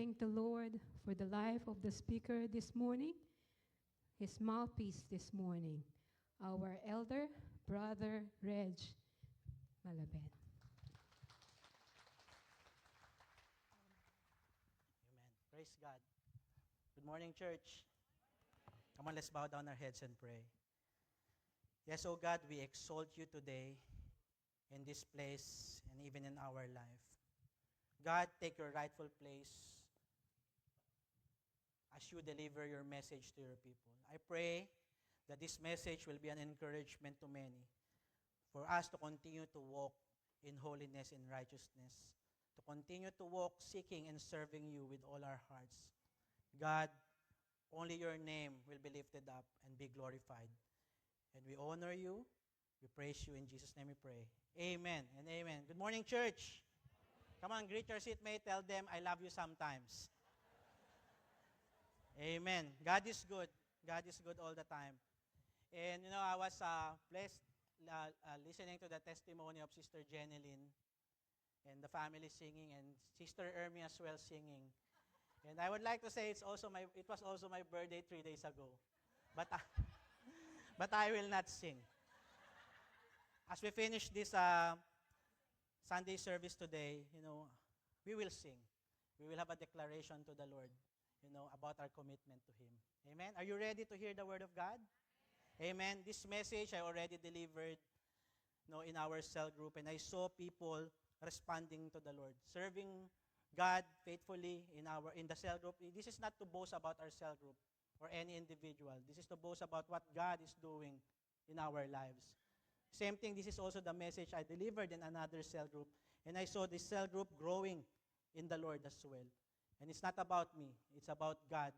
thank the Lord for the life of the speaker this morning, his mouthpiece this morning, our elder brother Reg Malaben. Amen. Praise God. Good morning, church. Come on, let's bow down our heads and pray. Yes, oh God, we exalt you today in this place and even in our life. God, take your rightful place as you deliver your message to your people. I pray that this message will be an encouragement to many for us to continue to walk in holiness and righteousness, to continue to walk seeking and serving you with all our hearts. God, only your name will be lifted up and be glorified. And we honor you, we praise you, in Jesus' name we pray. Amen and amen. Good morning, church. Come on, greet your seatmate, tell them, I love you sometimes. Amen. God is good. God is good all the time. And I was blessed listening to the testimony of Sister Jeneline and the family singing, and Sister Ermi as well singing. And I would like to say it was also my birthday 3 days ago. But I will not sing. As we finish this Sunday service today, we will sing. We will have a declaration to the Lord, about our commitment to Him. Amen? Are you ready to hear the Word of God? Amen. This message I already delivered in our cell group, and I saw people responding to the Lord, serving God faithfully in the cell group. This is not to boast about our cell group or any individual. This is to boast about what God is doing in our lives. Same thing, this is also the message I delivered in another cell group, and I saw this cell group growing in the Lord as well. And it's not about me, it's about God.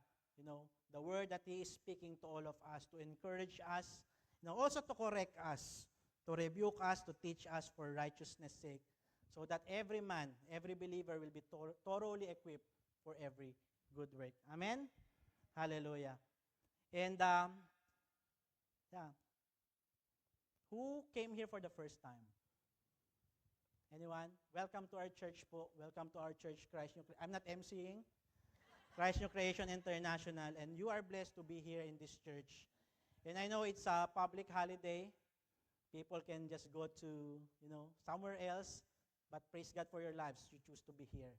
The word that He is speaking to all of us, to encourage us, also to correct us, to rebuke us, to teach us for righteousness' sake, so that every man, every believer will be thoroughly equipped for every good work. Amen? Hallelujah. And, who came here for the first time? Anyone? Welcome to our church po. Welcome to our church, Christ New Creation. I'm not emceeing. Christ New Creation International, and you are blessed to be here in this church. And I know it's a public holiday. People can just go to, somewhere else, but praise God for your lives. You choose to be here,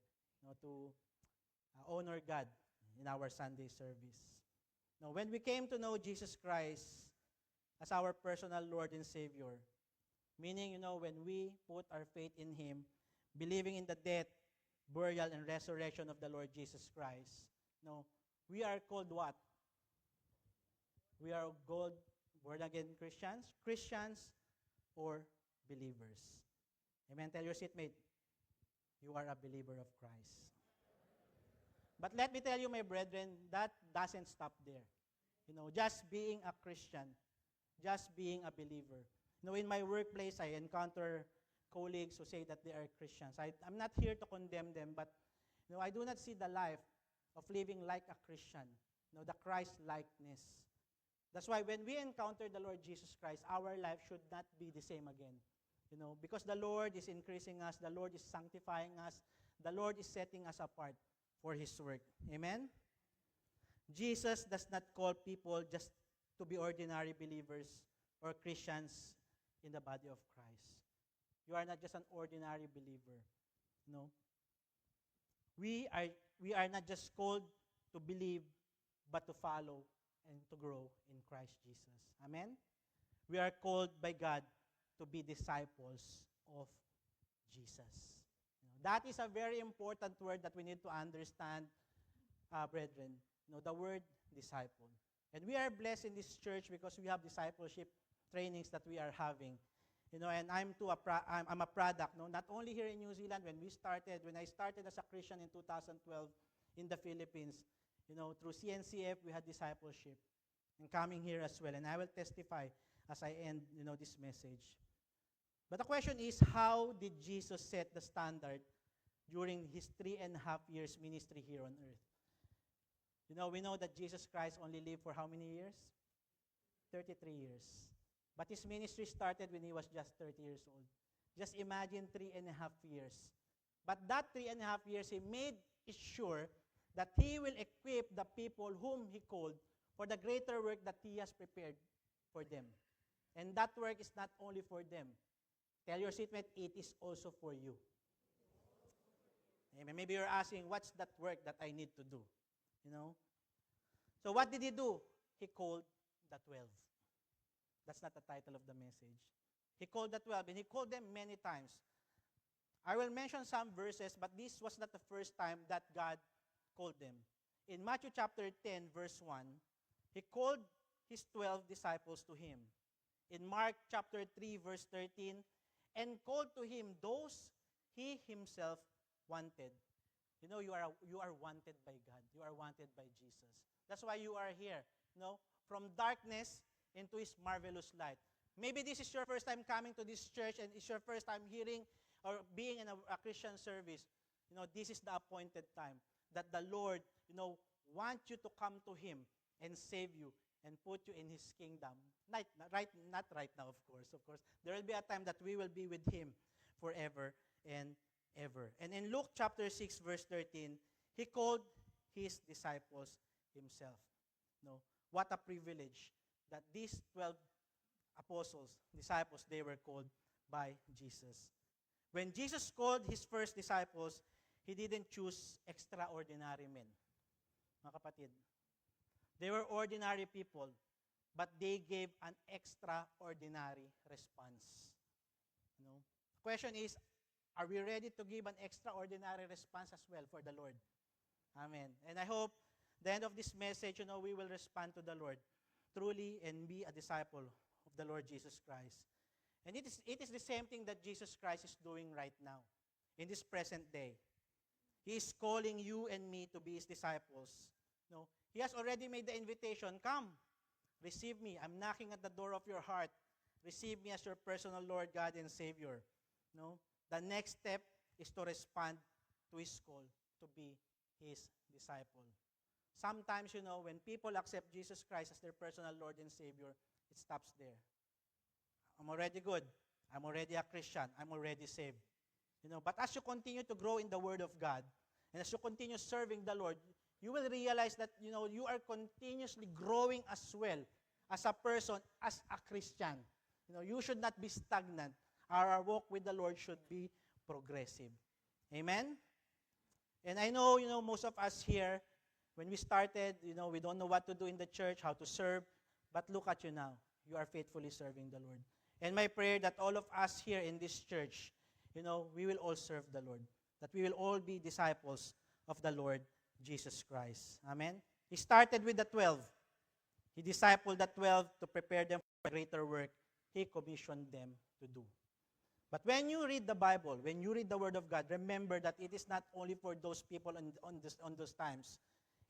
to honor God in our Sunday service. Now, when we came to know Jesus Christ as our personal Lord and Savior, meaning, when we put our faith in Him, believing in the death, burial, and resurrection of the Lord Jesus Christ, we are called what? We are called born-again Christians, or believers. Amen. Tell your seatmate, you are a believer of Christ. But let me tell you, my brethren, that doesn't stop there. Just being a Christian, just being a believer. In my workplace, I encounter colleagues who say that they are Christians. I'm not here to condemn them, but I do not see the life of living like a Christian, the Christ-likeness. That's why when we encounter the Lord Jesus Christ, our life should not be the same again. Because the Lord is increasing us, the Lord is sanctifying us, the Lord is setting us apart for His work. Amen? Jesus does not call people just to be ordinary believers or Christians in the body of Christ. You are not just an ordinary believer. We are not just called to believe, but to follow and to grow in Christ Jesus. Amen? We are called by God to be disciples of Jesus. That is a very important word that we need to understand, brethren. The word disciple. And we are blessed in this church because we have discipleship trainings that we are having. And I'm a product, not only here in New Zealand. When I started as a Christian in 2012 in the Philippines, through CNCF, we had discipleship. And coming here as well. And I will testify as I end, this message. But the question is, how did Jesus set the standard during His 3.5 years ministry here on earth? We know that Jesus Christ only lived for how many years? 33 years. But His ministry started when He was just 30 years old. Just imagine 3.5 years. But that 3.5 years, He made sure that He will equip the people whom He called for the greater work that He has prepared for them. And that work is not only for them. Tell your seatmate, it is also for you. Amen. Maybe you're asking, what's that work that I need to do? You know? So what did He do? He called the 12. That's not the title of the message. He called the 12, and He called them many times. I will mention some verses, but this was not the first time that God called them. In Matthew chapter 10, verse 1, He called His 12 disciples to Him. In Mark chapter 3, verse 13, and called to Him those He Himself wanted. You know, you are wanted by God. You are wanted by Jesus. That's why you are here. You know, from darkness into His marvelous light. Maybe this is your first time coming to this church and it's your first time hearing or being in a Christian service. You know, this is the appointed time that the Lord, you know, wants you to come to Him and save you and put you in His kingdom. Not right now, of course. Of course, there will be a time that we will be with Him forever and ever. And in Luke chapter 6, verse 13, He called His disciples Himself. No, what a privilege that these 12 apostles, disciples, they were called by Jesus. When Jesus called His first disciples, He didn't choose extraordinary men. Mga kapatid, they were ordinary people, but they gave an extraordinary response. You know? The question is, are we ready to give an extraordinary response as well for the Lord? Amen. And I hope the end of this message, you know, we will respond to the Lord truly and be a disciple of the Lord Jesus Christ. And it is the same thing that Jesus Christ is doing right now, in this present day. He is calling you and me to be His disciples. No, He has already made the invitation, come, receive me. I'm knocking at the door of your heart. Receive me as your personal Lord, God, and Savior. No, the next step is to respond to His call to be His disciple. Sometimes, you know, when people accept Jesus Christ as their personal Lord and Savior, it stops there. I'm already good. I'm already a Christian. I'm already saved. You know, but as you continue to grow in the Word of God, and as you continue serving the Lord, you will realize that, you know, you are continuously growing as well as a person, as a Christian. You know, you should not be stagnant. Our walk with the Lord should be progressive. Amen? And I know, you know, most of us here, when we started, you know, we don't know what to do in the church, how to serve, but look at you now. You are faithfully serving the Lord. And my prayer that all of us here in this church, you know, we will all serve the Lord. That we will all be disciples of the Lord Jesus Christ. Amen? He started with the 12. He discipled the 12 to prepare them for greater work He commissioned them to do. But when you read the Bible, when you read the Word of God, remember that it is not only for those people on those times.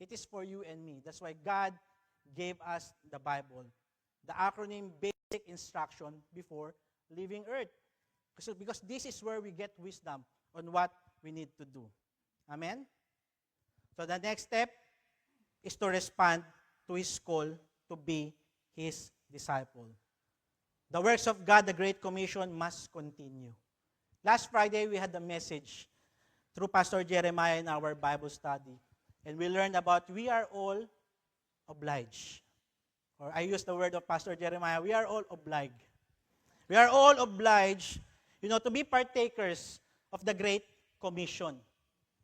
It is for you and me. That's why God gave us the Bible. The acronym Basic Instruction Before Leaving Earth. Because this is where we get wisdom on what we need to do. Amen? So the next step is to respond to His call to be His disciple. The works of God, the Great Commission, must continue. Last Friday, we had the message through Pastor Jeremiah in our Bible study. And we learned about we are all obliged. Or I use the word of Pastor Jeremiah, we are all obliged. We are all obliged, you know, to be partakers of the Great Commission.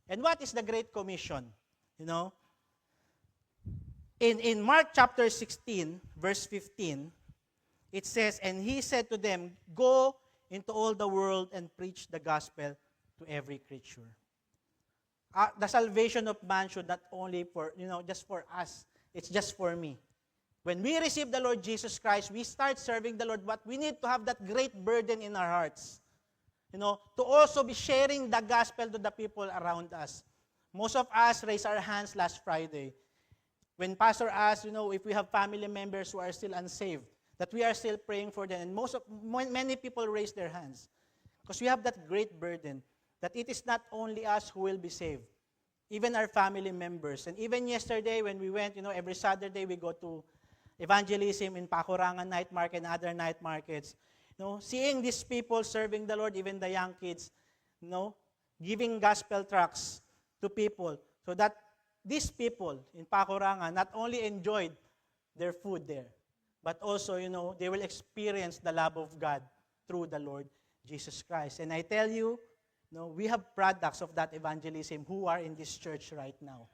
And what is the Great Commission? You know, in Mark chapter 16, verse 15, it says, and He said to them, go into all the world and preach the gospel to every creature. The salvation of man should not only for, you know, just for us. It's just for me. When we receive the Lord Jesus Christ, we start serving the Lord, but we need to have that great burden in our hearts. You know, to also be sharing the gospel to the people around us. Most of us raised our hands last Friday. When Pastor asked, you know, if we have family members who are still unsaved, that we are still praying for them. And many people raised their hands. Because we have that great burden that it is not only us who will be saved, even our family members. And even yesterday when we went, you know, every Saturday we go to evangelism in Pakurangan Night Market and other night markets. You know, seeing these people serving the Lord, even the young kids, you know, giving gospel tracts to people so that these people in Pakuranga not only enjoyed their food there, but also, they will experience the love of God through the Lord Jesus Christ. And I tell you, we have products of that evangelism who are in this church right now.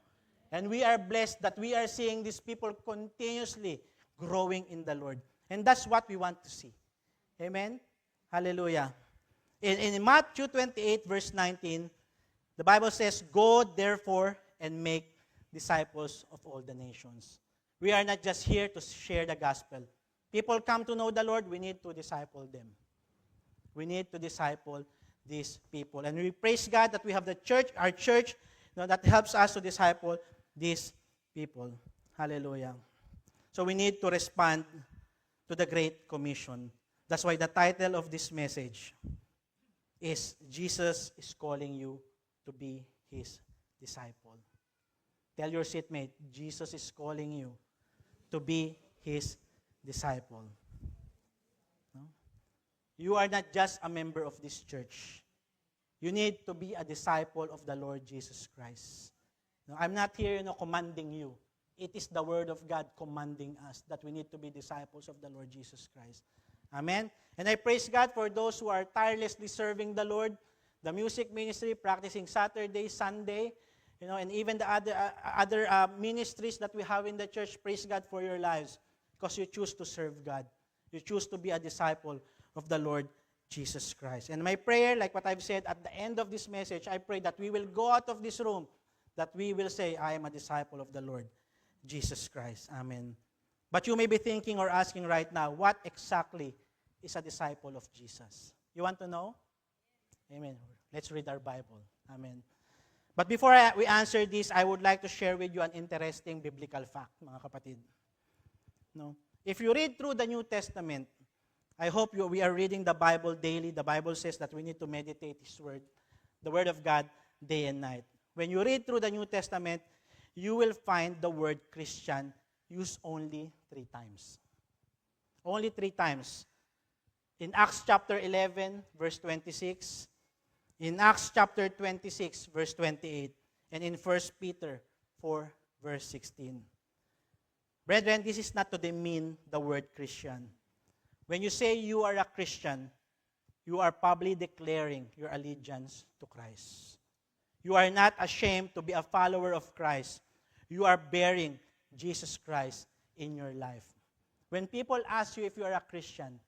And we are blessed that we are seeing these people continuously growing in the Lord. And that's what we want to see. Amen? Hallelujah. In Matthew 28, verse 19, the Bible says, "Go therefore and make disciples of all the nations." We are not just here to share the gospel. People come to know the Lord, we need to disciple them. We need to disciple these people. And we praise God that we have the church, our church, that helps us to disciple these people. Hallelujah. So we need to respond to the Great Commission. That's why the title of this message is Jesus is calling you to be His disciple. Tell your seatmate, Jesus is calling you to be His disciple. No? You are not just a member of this church. You need to be a disciple of the Lord Jesus Christ. No, I'm not here, commanding you. It is the Word of God commanding us that we need to be disciples of the Lord Jesus Christ. Amen? And I praise God for those who are tirelessly serving the Lord, the music ministry, practicing Saturday, Sunday, and even the other ministries that we have in the church. Praise God for your lives because you choose to serve God. You choose to be a disciple of the Lord Jesus Christ. And my prayer, like what I've said at the end of this message, I pray that we will go out of this room, that we will say, I am a disciple of the Lord Jesus Christ. Amen. But you may be thinking or asking right now, what exactly is a disciple of Jesus? You want to know? Amen. Let's read our Bible. Amen. But before we answer this, I would like to share with you an interesting biblical fact, mga kapatid. No? If you read through the New Testament, I hope we are reading the Bible daily. The Bible says that we need to meditate His Word, the Word of God, day and night. When you read through the New Testament, you will find the word Christian used only 3 times. Only 3 times. In Acts chapter 11, verse 26, in Acts chapter 26, verse 28, and in 1 Peter 4, verse 16. Brethren, this is not to demean the word Christian. When you say you are a Christian, you are probably declaring your allegiance to Christ. You are not ashamed to be a follower of Christ. You are bearing Jesus Christ in your life. When people ask you if you are a Christian,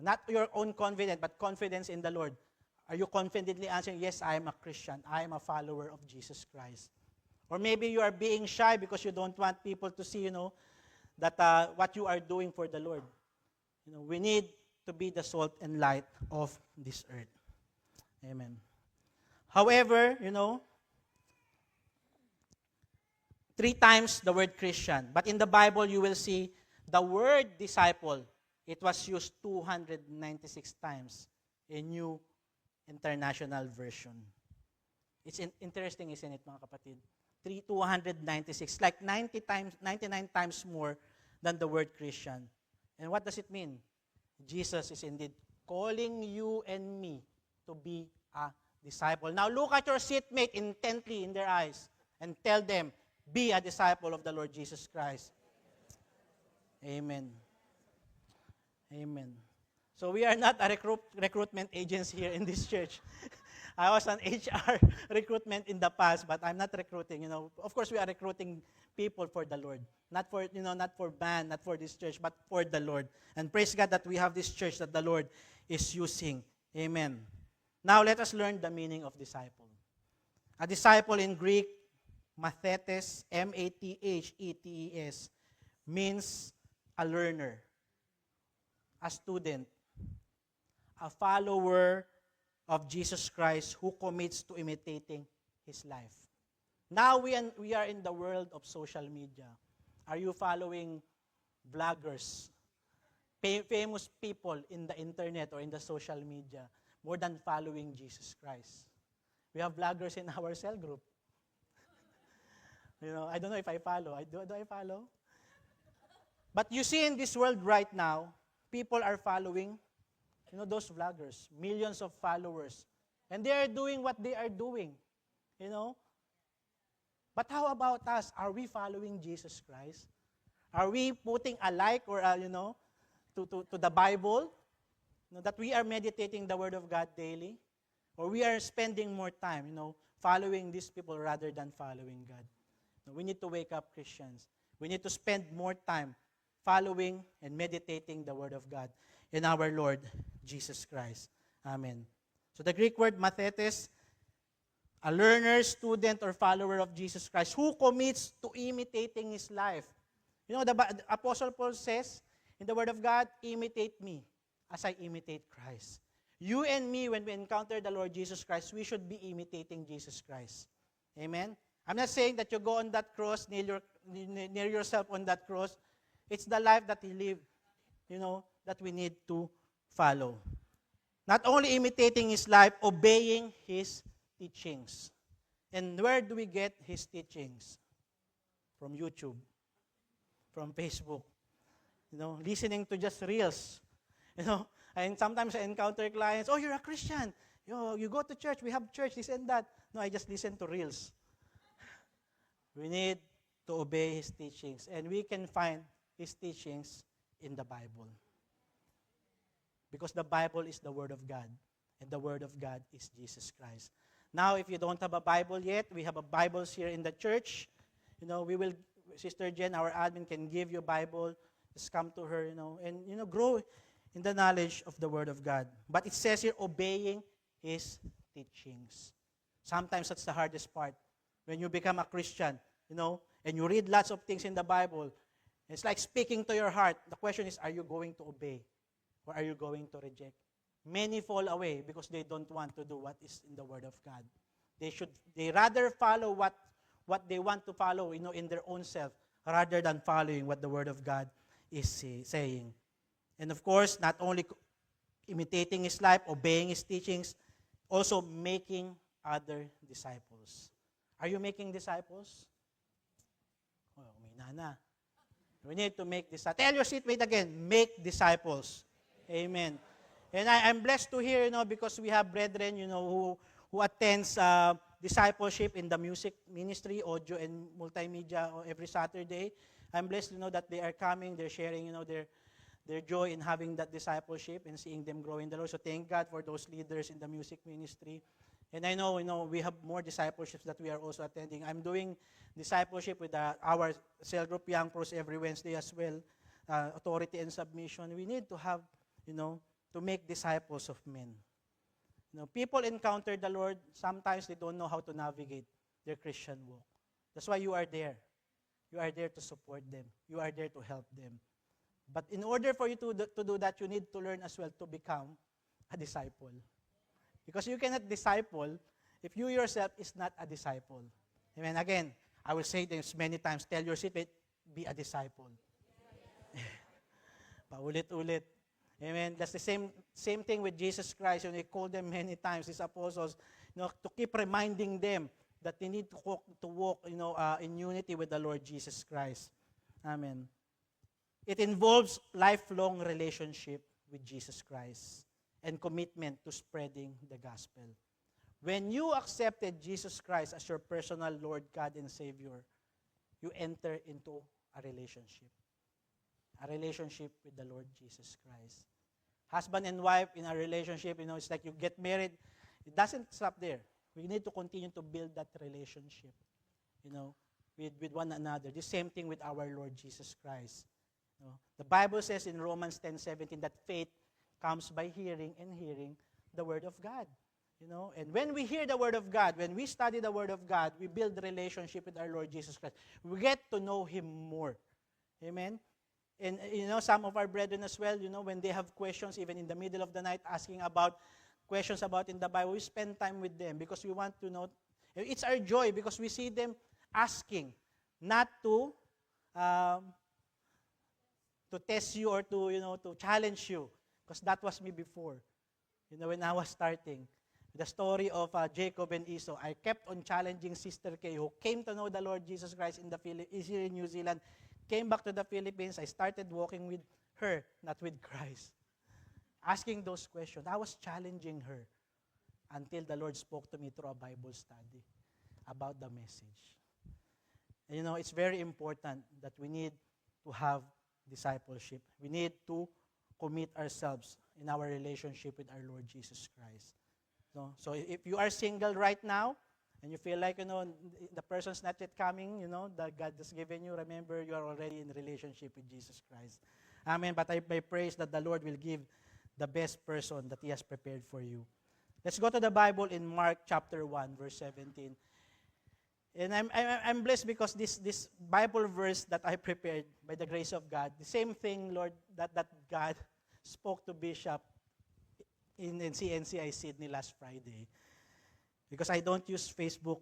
not your own confidence, but confidence in the Lord, are you confidently answering, yes, I am a Christian. I am a follower of Jesus Christ. Or maybe you are being shy because you don't want people to see, that what you are doing for the Lord. We need to be the salt and light of this earth. Amen. However, 3 times the word Christian. But in the Bible, you will see the word disciple, it was used 296 times in New International Version. It's interesting, isn't it, mga kapatid? 296, like 99 times more than the word Christian. And what does it mean? Jesus is indeed calling you and me to be a disciple. Now look at your seatmate intently in their eyes and tell them, be a disciple of the Lord Jesus Christ. Amen. Amen. So we are not a recruitment agency here in this church. I was an HR recruitment in the past, but I'm not recruiting. Of course, we are recruiting people for the Lord, not for band, not for this church, but for the Lord. And praise God that we have this church that the Lord is using. Amen. Now let us learn the meaning of disciple. A disciple in Greek, mathetes, M-A-T-H-E-T-E-S, means a learner, a student, a follower of Jesus Christ who commits to imitating His life. Now we are in the world of social media. Are you following vloggers, famous people in the internet or in the social media, more than following Jesus Christ? We have vloggers in our cell group. I don't know if I follow. Do I follow? But you see in this world right now, people are following those vloggers, millions of followers. And they are doing what they are doing. But how about us? Are we following Jesus Christ? Are we putting a like or, to the Bible? That we are meditating the Word of God daily? Or we are spending more time, following these people rather than following God? We need to wake up, Christians. We need to spend more time following and meditating the Word of God in our Lord Jesus Christ. Amen. So the Greek word mathetes, a learner, student, or follower of Jesus Christ who commits to imitating His life. The Apostle Paul says in the Word of God, imitate me as I imitate Christ. You and me, when we encounter the Lord Jesus Christ, we should be imitating Jesus Christ. Amen? I'm not saying that you go on that cross, near yourself on that cross. It's the life that He lived, that we need to follow. Not only imitating His life, obeying His teachings. And where do we get His teachings? From YouTube, from Facebook, listening to just reels. And sometimes I encounter clients, oh, you're a Christian. You go to church, we have church, this and that. No, I just listen to reels. We need to obey His teachings. And we can find His teachings in the Bible. Because the Bible is the Word of God. And the Word of God is Jesus Christ. Now, if you don't have a Bible yet, we have a Bibles here in the church. Sister Jen, our admin, can give you a Bible. Just come to her, and, grow in the knowledge of the Word of God. But it says here, obeying His teachings. Sometimes that's the hardest part. When you become a Christian, and you read lots of things in the Bible, it's like speaking to your heart. The question is, are you going to obey? Or are you going to reject? Many fall away because they don't want to do what is in the Word of God. They rather follow what they want to follow, in their own self, rather than following what the Word of God is saying. And of course, not only imitating His life, obeying His teachings, also making other disciples. Are you making disciples? Oh, may nana. We need to make disciples. Tell your seatmate again, make disciples. Amen. And I'm blessed to hear, because we have brethren, who attends discipleship in the music ministry, audio and multimedia every Saturday. I'm blessed to know that they are coming, they're sharing, their joy in having that discipleship and seeing them grow in the Lord. So thank God for those leaders in the music ministry. And I know, we have more discipleships that we are also attending. I'm doing discipleship with our cell group, Young Pros, every Wednesday as well. Authority and submission. We need to have, to make disciples of men. People encounter the Lord, sometimes they don't know how to navigate their Christian walk. That's why you are there. You are there to support them. You are there to help them. But in order for you to do that, you need to learn as well to become a disciple. Because you cannot disciple if you yourself is not a disciple. Amen. Again, I will say this many times, tell your seatmate, be a disciple. Paulit-ulit. Amen. That's the same thing with Jesus Christ. He called them many times, His apostles, to keep reminding them that they need to walk in unity with the Lord Jesus Christ. Amen. It involves lifelong relationship with Jesus Christ and commitment to spreading the gospel. When you accepted Jesus Christ as your personal Lord, God, and Savior, you enter into a relationship. A relationship with the Lord Jesus Christ. Husband and wife in a relationship, it's like you get married. It doesn't stop there. We need to continue to build that relationship, with one another. The same thing with our Lord Jesus Christ. The Bible says in Romans 10:17 that faith comes by hearing, and hearing the Word of God. And when we hear the Word of God, when we study the Word of God, we build a relationship with our Lord Jesus Christ. We get to know Him more. Amen? And, some of our brethren as well, when they have questions, even in the middle of the night, asking about questions about in the Bible, we spend time with them because we want to know. It's our joy because we see them asking, not to test you or to challenge you. Because that was me before, when I was starting. The story of Jacob and Esau. I kept on challenging Sister Kay, who came to know the Lord Jesus Christ here in New Zealand, came back to the Philippines. I started walking with her, not with Christ. Asking those questions. I was challenging her until the Lord spoke to me through a Bible study about the message. And it's very important that we need to have discipleship. We need to commit ourselves in our relationship with our Lord Jesus Christ. So if you are single right now, and you feel like, the person's not yet coming, that God has given you, remember, you are already in relationship with Jesus Christ. Amen. But I praise that the Lord will give the best person that He has prepared for you. Let's go to the Bible in Mark chapter 1, verse 17. And I'm blessed because this Bible verse that I prepared by the grace of God, the same thing, Lord, that God spoke to Bishop in CNCI Sydney last Friday. Because I don't use Facebook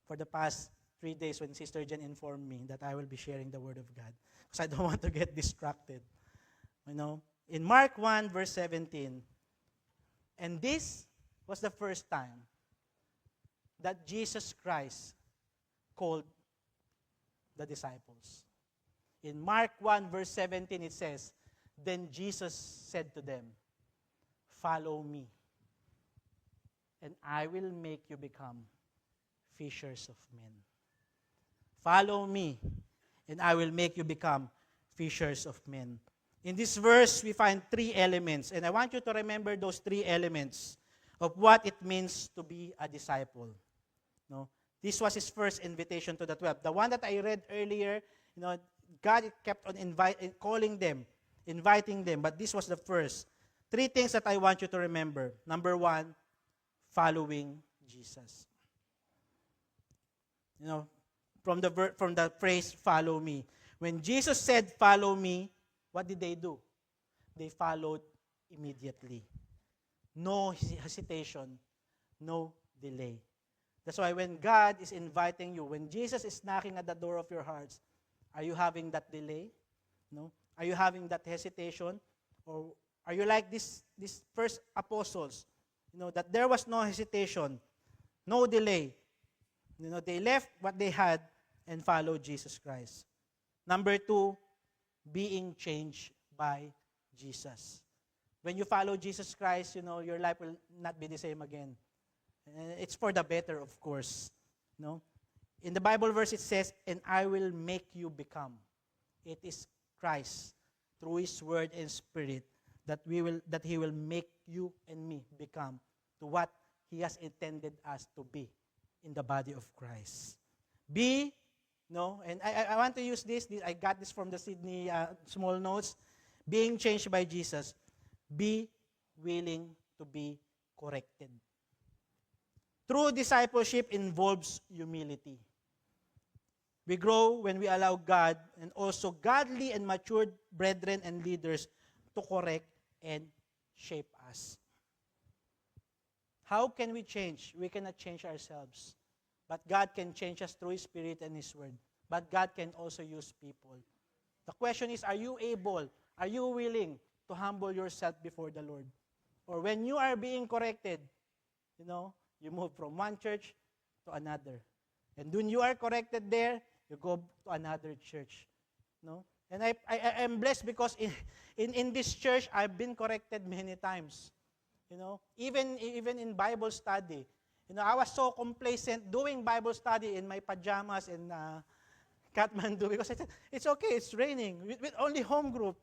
for the past 3 days when Sister Jen informed me that I will be sharing the Word of God. Because I don't want to get distracted. In Mark 1, verse 17, and this was the first time that Jesus Christ called the disciples. In Mark 1, verse 17, it says, then Jesus said to them, follow me, and I will make you become fishers of men. Follow me, and I will make you become fishers of men. In this verse, we find 3 elements, and I want you to remember those 3 elements of what it means to be a disciple. This was his first invitation to the 12. The one that I read earlier, God kept on calling them, inviting them, but this was the first. 3 things that I want you to remember. Number 1, following Jesus. From the phrase, follow me. When Jesus said, follow me, what did they do? They followed immediately. No hesitation, no delay. That's why when God is inviting you, when Jesus is knocking at the door of your hearts, are you having that delay? No? Are you having that hesitation? Or are you like these first apostles, that there was no hesitation, no delay. They left what they had and followed Jesus Christ. Number 2, being changed by Jesus. When you follow Jesus Christ, your life will not be the same again. It's for the better, of course. In the Bible verse, it says, and I will make you become. It is Christ, through His Word and Spirit, that He will make you and me become to what He has intended us to be in the body of Christ. And I want to use this. I got this from the Sydney small notes. Being changed by Jesus. Be willing to be corrected. True discipleship involves humility. We grow when we allow God and also godly and matured brethren and leaders to correct and shape us. How can we change? We cannot change ourselves. But God can change us through His Spirit and His Word. But God can also use people. The question is, are you able, are you willing to humble yourself before the Lord? Or when you are being corrected, you move from one church to another. And when you are corrected there, you go to another church. And I am blessed because in this church, I've been corrected many times. Even in Bible study. I was so complacent doing Bible study in my pajamas in Kathmandu because I said, it's okay, it's raining, with only home group.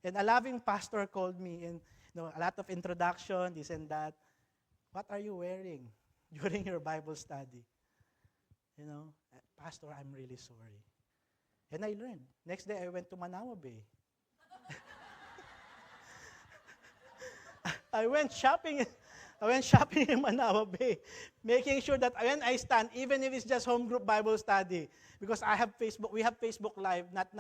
And a loving pastor called me and a lot of introduction, this and that. What are you wearing during your Bible study? Pastor, I'm really sorry. And I learned. Next day, I went to Manawa Bay. I went shopping in Manawa Bay, making sure that when I stand, even if it's just home group Bible study, because we have Facebook Live, not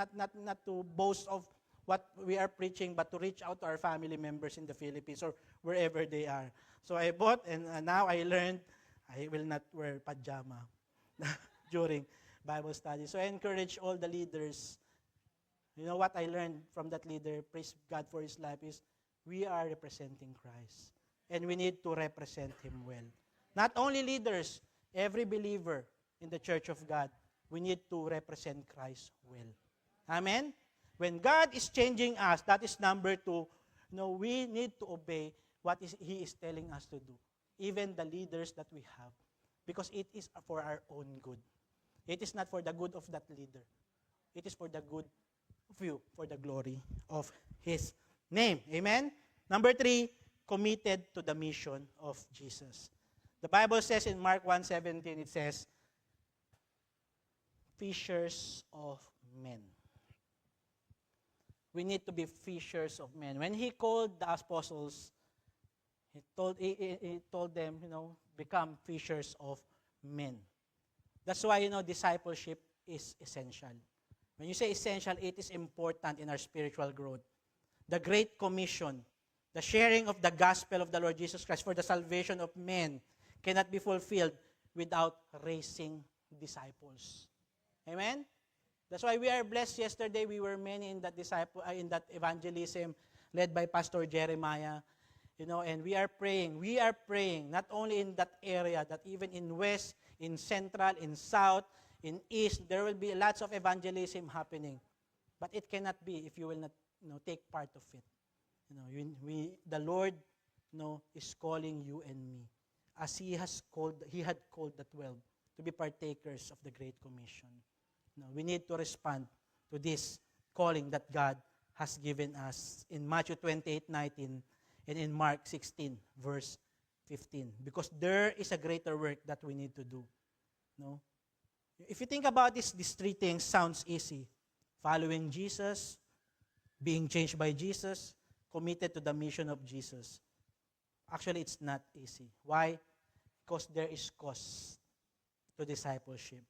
to boast of what we are preaching, but to reach out to our family members in the Philippines or wherever they are. So I bought, and now I learned I will not wear pajama during Bible study. So I encourage all the leaders. What I learned from that leader, praise God for his life, is we are representing Christ. And we need to represent Him well. Not only leaders, every believer in the Church of God, we need to represent Christ well. Amen? When God is changing us, that is number 2, we need to obey what He is telling us to do. Even the leaders that we have. Because it is for our own good. It is not for the good of that leader. It is for the good of you, for the glory of His name. Amen? Number 3, committed to the mission of Jesus. The Bible says in Mark 1:17, it says, fishers of men. We need to be fishers of men. When He called the apostles, He told them, become fishers of men. That's why, discipleship is essential. When you say essential, it is important in our spiritual growth. The Great Commission, the sharing of the gospel of the Lord Jesus Christ for the salvation of men cannot be fulfilled without raising disciples. Amen? That's why we are blessed. Yesterday, we were many in that evangelism led by Pastor Jeremiah. And we are praying not only in that area, that even in West, in Central, in South, in East, there will be lots of evangelism happening. But it cannot be if you will not, take part of it. The Lord, is calling you and me, as He had called the 12 to be partakers of the Great Commission. We need to respond to this calling that God has given us in Matthew 28:19 and in Mark 16, verse 15. Because there is a greater work that we need to do. If you think about this, these three things sounds easy. Following Jesus, being changed by Jesus, committed to the mission of Jesus. Actually, it's not easy. Why? Because there is cost to discipleship.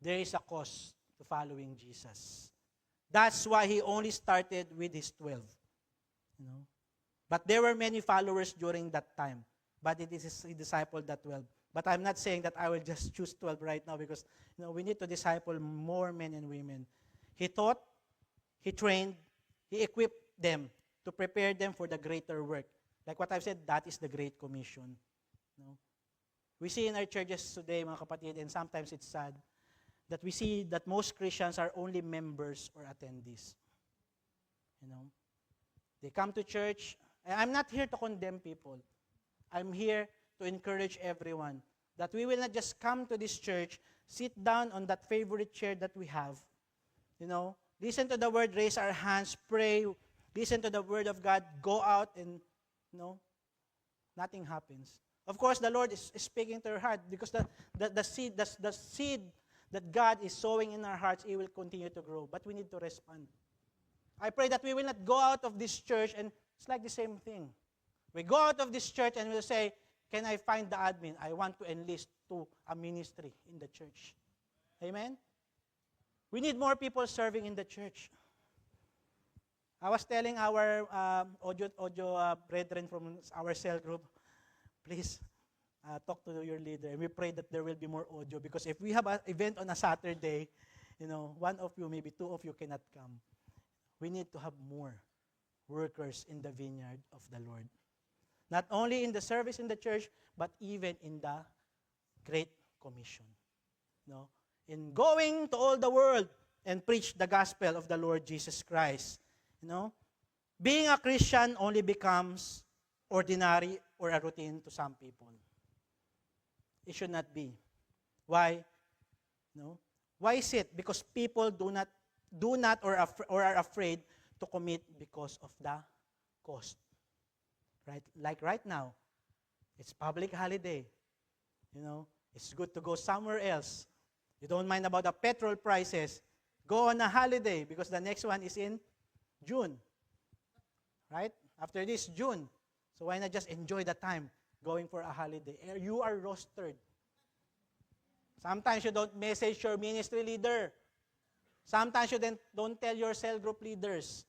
There is a cost to following Jesus. That's why He only started with His 12. But there were many followers during that time. But it is He discipled the 12. But I'm not saying that I will just choose 12 right now because we need to disciple more men and women. He taught, He trained, He equipped them to prepare them for the greater work. Like what I've said, that is the Great Commission. We see in our churches today, mga kapatid, and sometimes it's sad, that we see that most Christians are only members or attendees. They come to church. And I'm not here to condemn people. I'm here to encourage everyone that we will not just come to this church, sit down on that favorite chair that we have, listen to the word, raise our hands, pray, listen to the word of God, go out and, nothing happens. Of course, the Lord is speaking to your heart because the seed that God is sowing in our hearts, it will continue to grow. But we need to respond. I pray that we will not go out of this church and it's like the same thing. We go out of this church and we'll say, can I find the admin? I want to enlist to a ministry in the church. Amen? We need more people serving in the church. I was telling our audio brethren from our cell group, please talk to your leader. And we pray that there will be more audio because if we have an event on a Saturday, one of you, maybe two of you cannot come. We need to have more workers in the vineyard of the Lord. Not only in the service in the church, but even in the Great Commission. In going to all the world and preach the gospel of the Lord Jesus Christ. Being a Christian only becomes ordinary or a routine to some people. It should not be. Why? Why is it? Because people do not or are afraid to commit because of the cost. Right? Like right now, it's public holiday. It's good to go somewhere else. You don't mind about the petrol prices. Go on a holiday because the next one is in June. Right? After this, June. So why not just enjoy the time going for a holiday? You are rostered. Sometimes you don't message your ministry leader. Sometimes you don't tell your cell group leaders.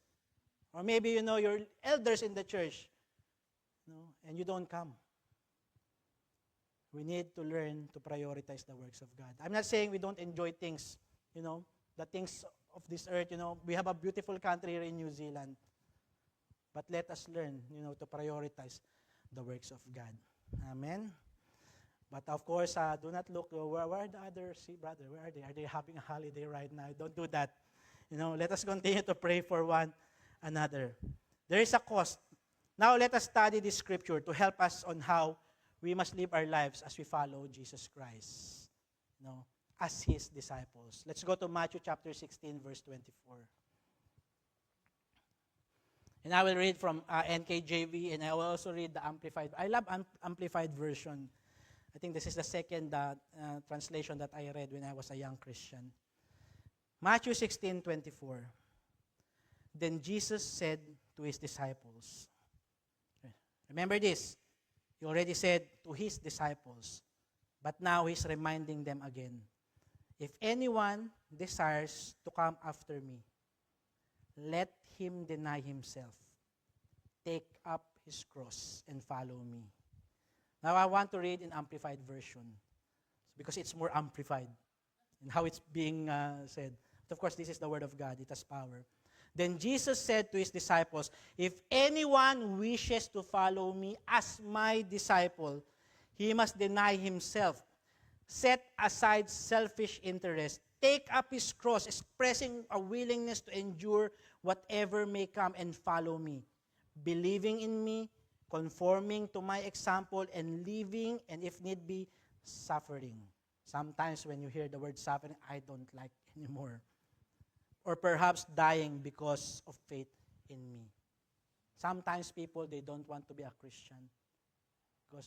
Or maybe your elders in the church. And you don't come. We need to learn to prioritize the works of God. I'm not saying we don't enjoy things, the things of this earth. We have a beautiful country here in New Zealand. But let us learn, to prioritize the works of God. Amen? But of course, do not look, where are the others? See, brother, where are they? Are they having a holiday right now? Don't do that. Let us continue to pray for one another. There is a cost. Now let us study this scripture to help us on how we must live our lives as we follow Jesus Christ. as His disciples. Let's go to Matthew chapter 16, verse 24. And I will read from NKJV, and I will also read the Amplified. I love Amplified version. I think this is the second translation that I read when I was a young Christian. Matthew 16:24. Then Jesus said to His disciples. Remember this. He already said to His disciples. But now He's reminding them again. If anyone desires to come after me, let him deny himself, take up his cross, and follow me. Now I want to read in Amplified version because it's more amplified in how it's being said. But of course, this is the Word of God. It has power. Then Jesus said to His disciples, if anyone wishes to follow me as my disciple, he must deny himself, set aside selfish interest, take up his cross, expressing a willingness to endure whatever may come, and follow me, believing in me, conforming to my example, and living, and if need be, suffering. Sometimes when you hear the word suffering, I don't like anymore. Or perhaps dying because of faith in me. Sometimes people, they don't want to be a Christian.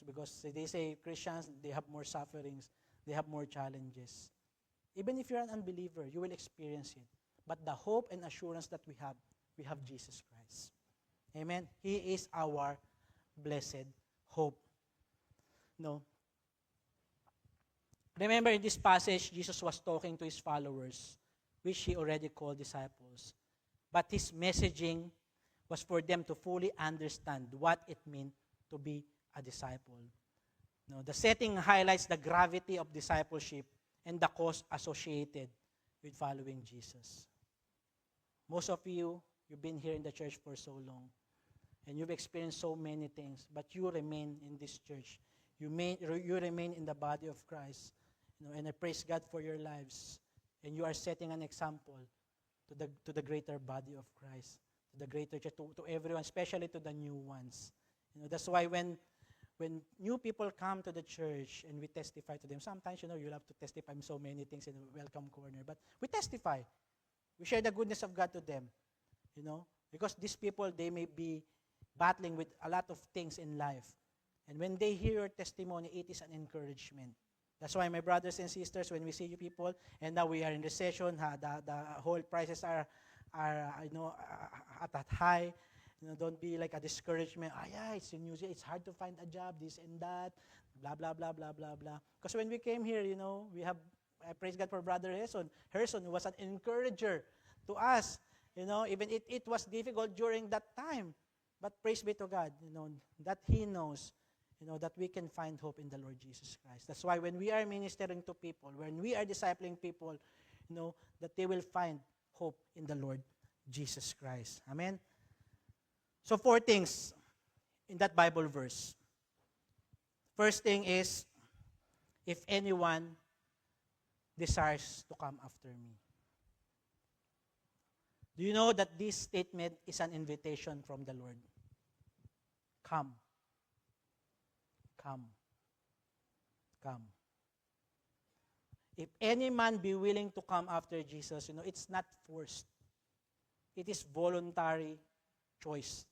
Because they say Christians, they have more sufferings, they have more challenges. Even if you're an unbeliever, you will experience it. But the hope and assurance that we have Jesus Christ. Amen? He is our blessed hope. No. Remember in this passage, Jesus was talking to His followers, which He already called disciples. But His messaging was for them to fully understand what it meant to be a disciple. No, the setting highlights the gravity of discipleship and the cost associated with following Jesus. Most of you, you've been here in the church for so long, and you've experienced so many things, but you remain in this church. You remain in the body of Christ. And I praise God for your lives. And you are setting an example to the greater body of Christ, to the greater church, to everyone, especially to the new ones. That's why when new people come to the church and we testify to them, sometimes, you'll have to testify so many things in the welcome corner, but we testify. We share the goodness of God to them, because these people, they may be battling with a lot of things in life. And when they hear your testimony, it is an encouragement. That's why, my brothers and sisters, when we see you people, and now we are in recession, the whole prices are at that high. Don't be like a discouragement. It's in New Zealand, it's hard to find a job, this and that, blah, blah, blah, blah, blah, blah. Because when we came here, I praise God for Brother Harrison, who was an encourager to us. Even it was difficult during that time. But praise be to God, that He knows, that we can find hope in the Lord Jesus Christ. That's why when we are ministering to people, when we are discipling people, that they will find hope in the Lord Jesus Christ. Amen? So 4 things in that Bible verse. First thing is, if anyone desires to come after me. Do you know that this statement is an invitation from the Lord? Come. Come. Come. If any man be willing to come after Jesus, it's not forced. It is voluntary choice.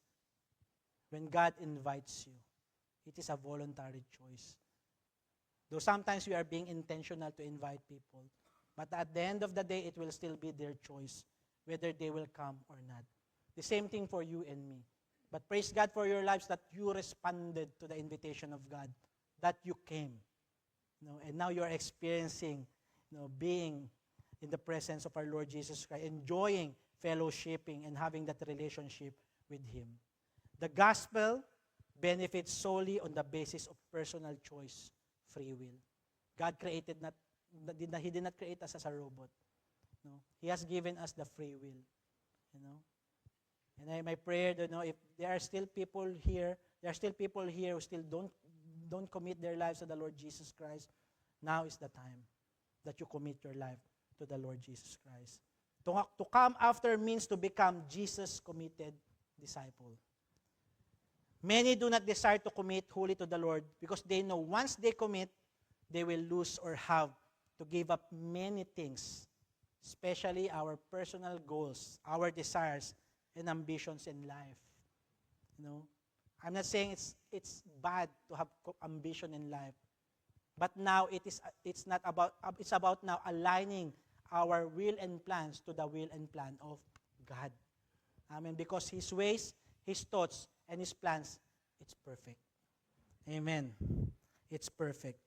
When God invites you, it is a voluntary choice. Though sometimes we are being intentional to invite people, but at the end of the day, it will still be their choice whether they will come or not. The same thing for you and me. But praise God for your lives that you responded to the invitation of God, that you came. And now you are experiencing, being in the presence of our Lord Jesus Christ, enjoying fellowshipping and having that relationship with Him. The gospel benefits solely on the basis of personal choice, free will. God He did not create us as a robot. He has given us the free will. And my prayer, if there are still people here, who still don't commit their lives to the Lord Jesus Christ, now is the time that you commit your life to the Lord Jesus Christ. To come after means to become Jesus' committed disciple. Many do not desire to commit wholly to the Lord because they know once they commit, they will lose or have to give up many things, especially our personal goals, our desires, and ambitions in life. I'm not saying it's bad to have ambition in life, but now it's not about it's about now aligning our will and plans to the will and plan of God. Amen. Because His ways, His thoughts, and His plans, it's perfect. Amen. It's perfect.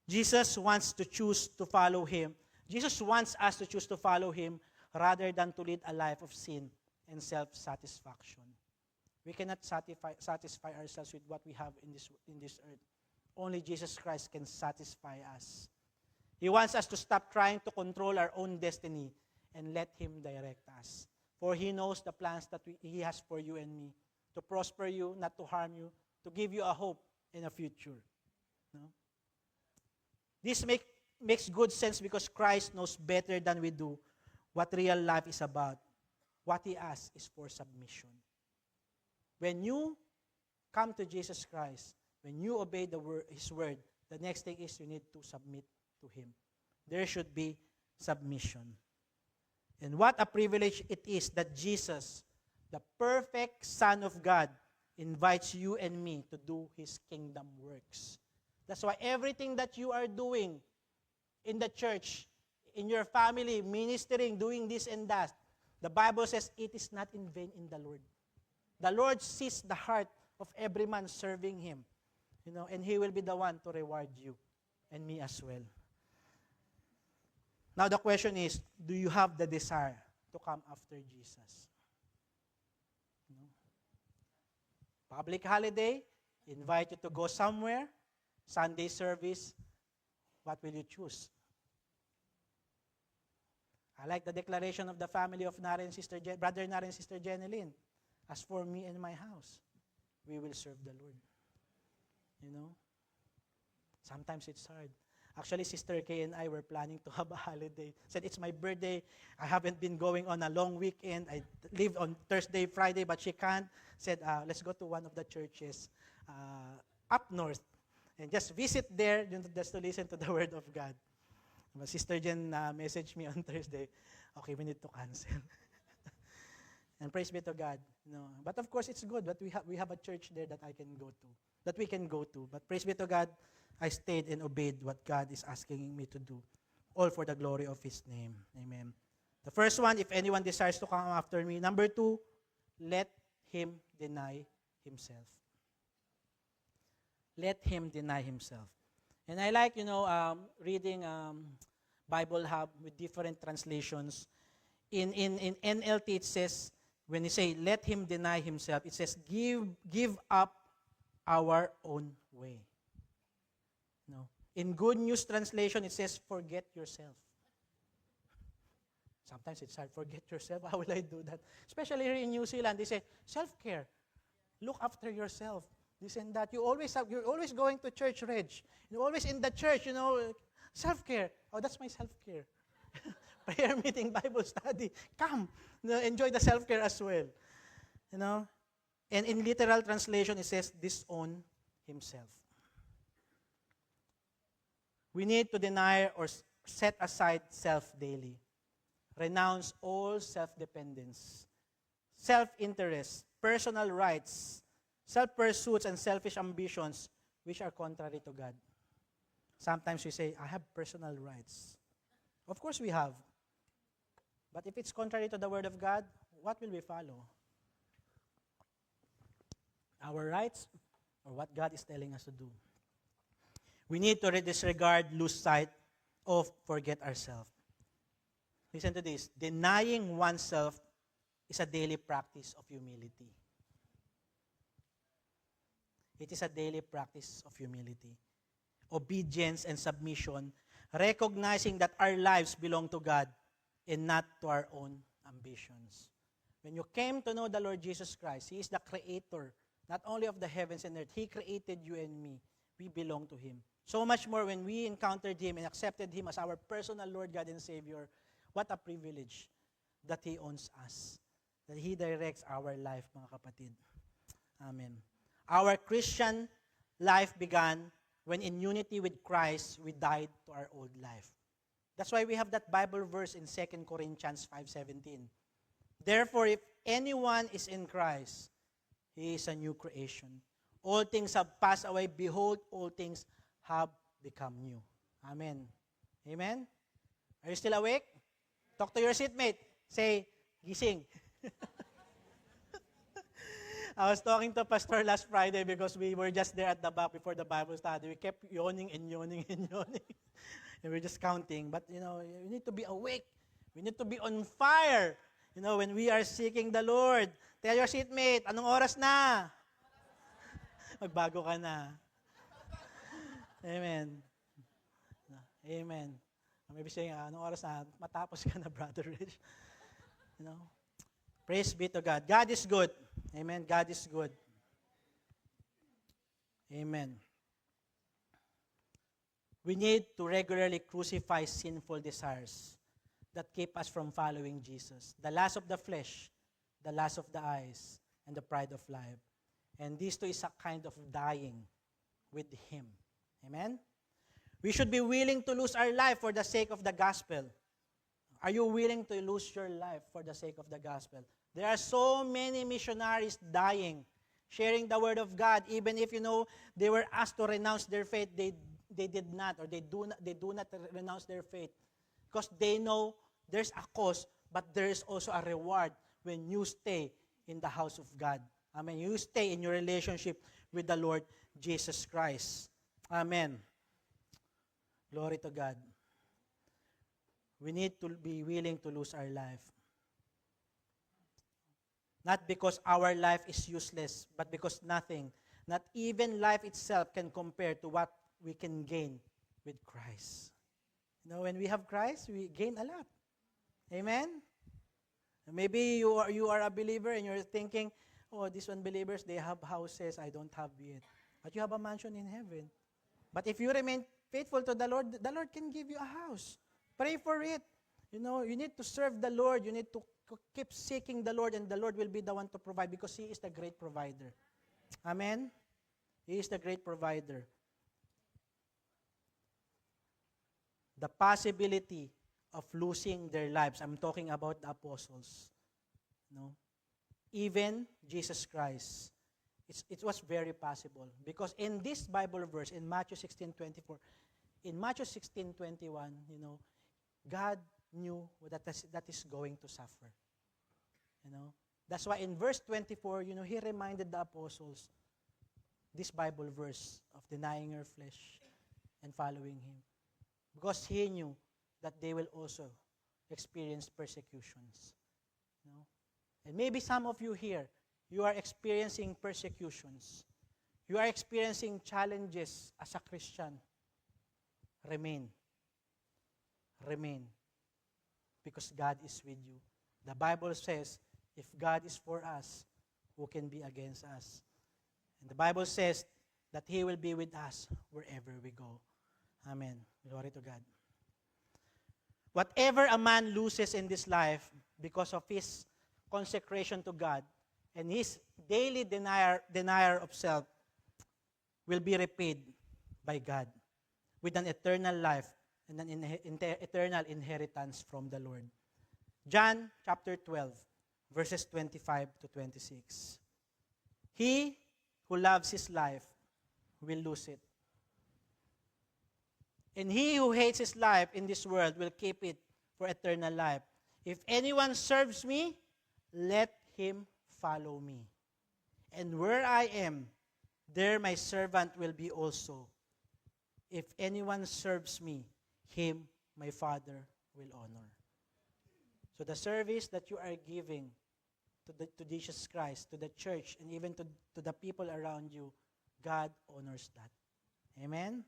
Jesus wants to choose to follow Him. Jesus wants us to choose to follow Him rather than to lead a life of sin and self-satisfaction. We cannot satisfy ourselves with what we have in this earth. Only Jesus Christ can satisfy us. He wants us to stop trying to control our own destiny and let Him direct us. For He knows the plans that He has for you and me, to prosper you, not to harm you, to give you a hope and a future. No? This makes good sense because Christ knows better than we do what real life is about. What He asks is for submission. When you come to Jesus Christ, when you obey His word, the next thing is you need to submit to Him. There should be submission. And what a privilege it is that Jesus, the perfect Son of God, invites you and me to do His kingdom works. That's why everything that you are doing in the church, in your family, ministering, doing this and that, the Bible says it is not in vain in the Lord. The Lord sees the heart of every man serving Him, and He will be the one to reward you and me as well. Now the question is, do you have the desire to come after Jesus? Public holiday, invite you to go somewhere, Sunday service, what will you choose? I like the declaration of the family of Brother Nare and Sister Jeneline. As for me and my house, we will serve the Lord. Sometimes it's hard. Actually, Sister Kay and I were planning to have a holiday. Said, it's my birthday. I haven't been going on a long weekend. I leave on Thursday, Friday, but she can't. Said, let's go to one of the churches up north and just visit there just to listen to the Word of God. But Sister Jen messaged me on Thursday, okay, we need to cancel. And praise be to God. But of course, it's good that we have a church there that we can go to. But praise be to God, I stayed and obeyed what God is asking me to do, all for the glory of His name. Amen. The first one, if anyone desires to come after me. Number 2, let him deny himself. Let him deny himself. And I like, reading Bible Hub with different translations. In NLT, it says, when you say, let him deny himself, it says, give up our own way. In Good News Translation, it says, forget yourself. Sometimes it's hard, forget yourself. How will I do that? Especially here in New Zealand, they say, self-care. Look after yourself. This and that. You're always going to church, Reg. You're always in the church, self-care. Oh, that's my self-care. Prayer meeting, Bible study. Come, enjoy the self-care as well. And in literal translation, it says, disown himself. We need to deny or set aside self daily. Renounce all self-dependence, self-interest, personal rights, self-pursuits, and selfish ambitions which are contrary to God. Sometimes we say, I have personal rights. Of course we have. But if it's contrary to the Word of God, what will we follow? Our rights or what God is telling us to do? We need to disregard, lose sight of, forget ourselves. Listen to this. Denying oneself is a daily practice of humility. It is a daily practice of humility. Obedience and submission, recognizing that our lives belong to God and not to our own ambitions. When you came to know the Lord Jesus Christ, He is the creator, not only of the heavens and earth. He created you and me. We belong to Him. So much more when we encountered Him and accepted Him as our personal Lord, God, and Savior, what a privilege that He owns us, that He directs our life, mga kapatid. Amen. Our Christian life began when in unity with Christ, we died to our old life. That's why we have that Bible verse in 2 Corinthians 5:17. Therefore, if anyone is in Christ, he is a new creation. All things have passed away. Behold, all things have become new. Amen. Amen? Are you still awake? Talk to your seatmate. Say, gising. I was talking to Pastor last Friday because we were just there at the back before the Bible study. We kept yawning and yawning and yawning. And we're just counting. But, you need to be awake. We need to be on fire. When we are seeking the Lord. Tell your seatmate, anong oras na? Magbago ka na. Amen. Amen. Maybe saying, anong oras na? Matapos ka na, Brother Rich. Praise be to God. God is good. Amen. God is good. Amen. We need to regularly crucify sinful desires that keep us from following Jesus. The lust of the flesh, the lust of the eyes, and the pride of life. And this too is a kind of dying with Him. Amen? We should be willing to lose our life for the sake of the gospel. Are you willing to lose your life for the sake of the gospel? There are so many missionaries dying, sharing the word of God, even if, they were asked to renounce their faith, they did not, or they do not renounce their faith. Because they know there's a cost, but there is also a reward when you stay in the house of God. Amen. You stay in your relationship with the Lord Jesus Christ. Amen. Glory to God. We need to be willing to lose our life. Not because our life is useless, but because nothing, not even life itself, can compare to what we can gain with Christ. When we have Christ, we gain a lot. Amen? Maybe you are a believer and you're thinking, oh, these unbelievers, they have houses, I don't have yet. But you have a mansion in heaven. But if you remain faithful to the Lord can give you a house. Pray for it. You need to serve the Lord. You need to keep seeking the Lord, and the Lord will be the one to provide because He is the great provider. Amen? He is the great provider. The possibility of losing their lives. I'm talking about the apostles. Even Jesus Christ. It was very possible. Because in this Bible verse, in Matthew 16:24, in Matthew 16:21, God knew that is going to suffer. That's why in verse 24, He reminded the apostles this Bible verse of denying your flesh and following Him. Because He knew that they will also experience persecutions. And maybe some of you here, you are experiencing persecutions. You are experiencing challenges as a Christian. Remain. Remain. Because God is with you. The Bible says, if God is for us, who can be against us? And the Bible says that He will be with us wherever we go. Amen. Glory to God. Whatever a man loses in this life because of his consecration to God and his daily denial of self will be repaid by God with an eternal life and an eternal inheritance from the Lord. John chapter 12, verses 25 to 26. He who loves his life will lose it. And he who hates his life in this world will keep it for eternal life. If anyone serves me, let him follow me. And where I am, there my servant will be also. If anyone serves me, him my Father will honor. So the service that you are giving to Jesus Christ, to the church, and even to the people around you, God honors that. Amen?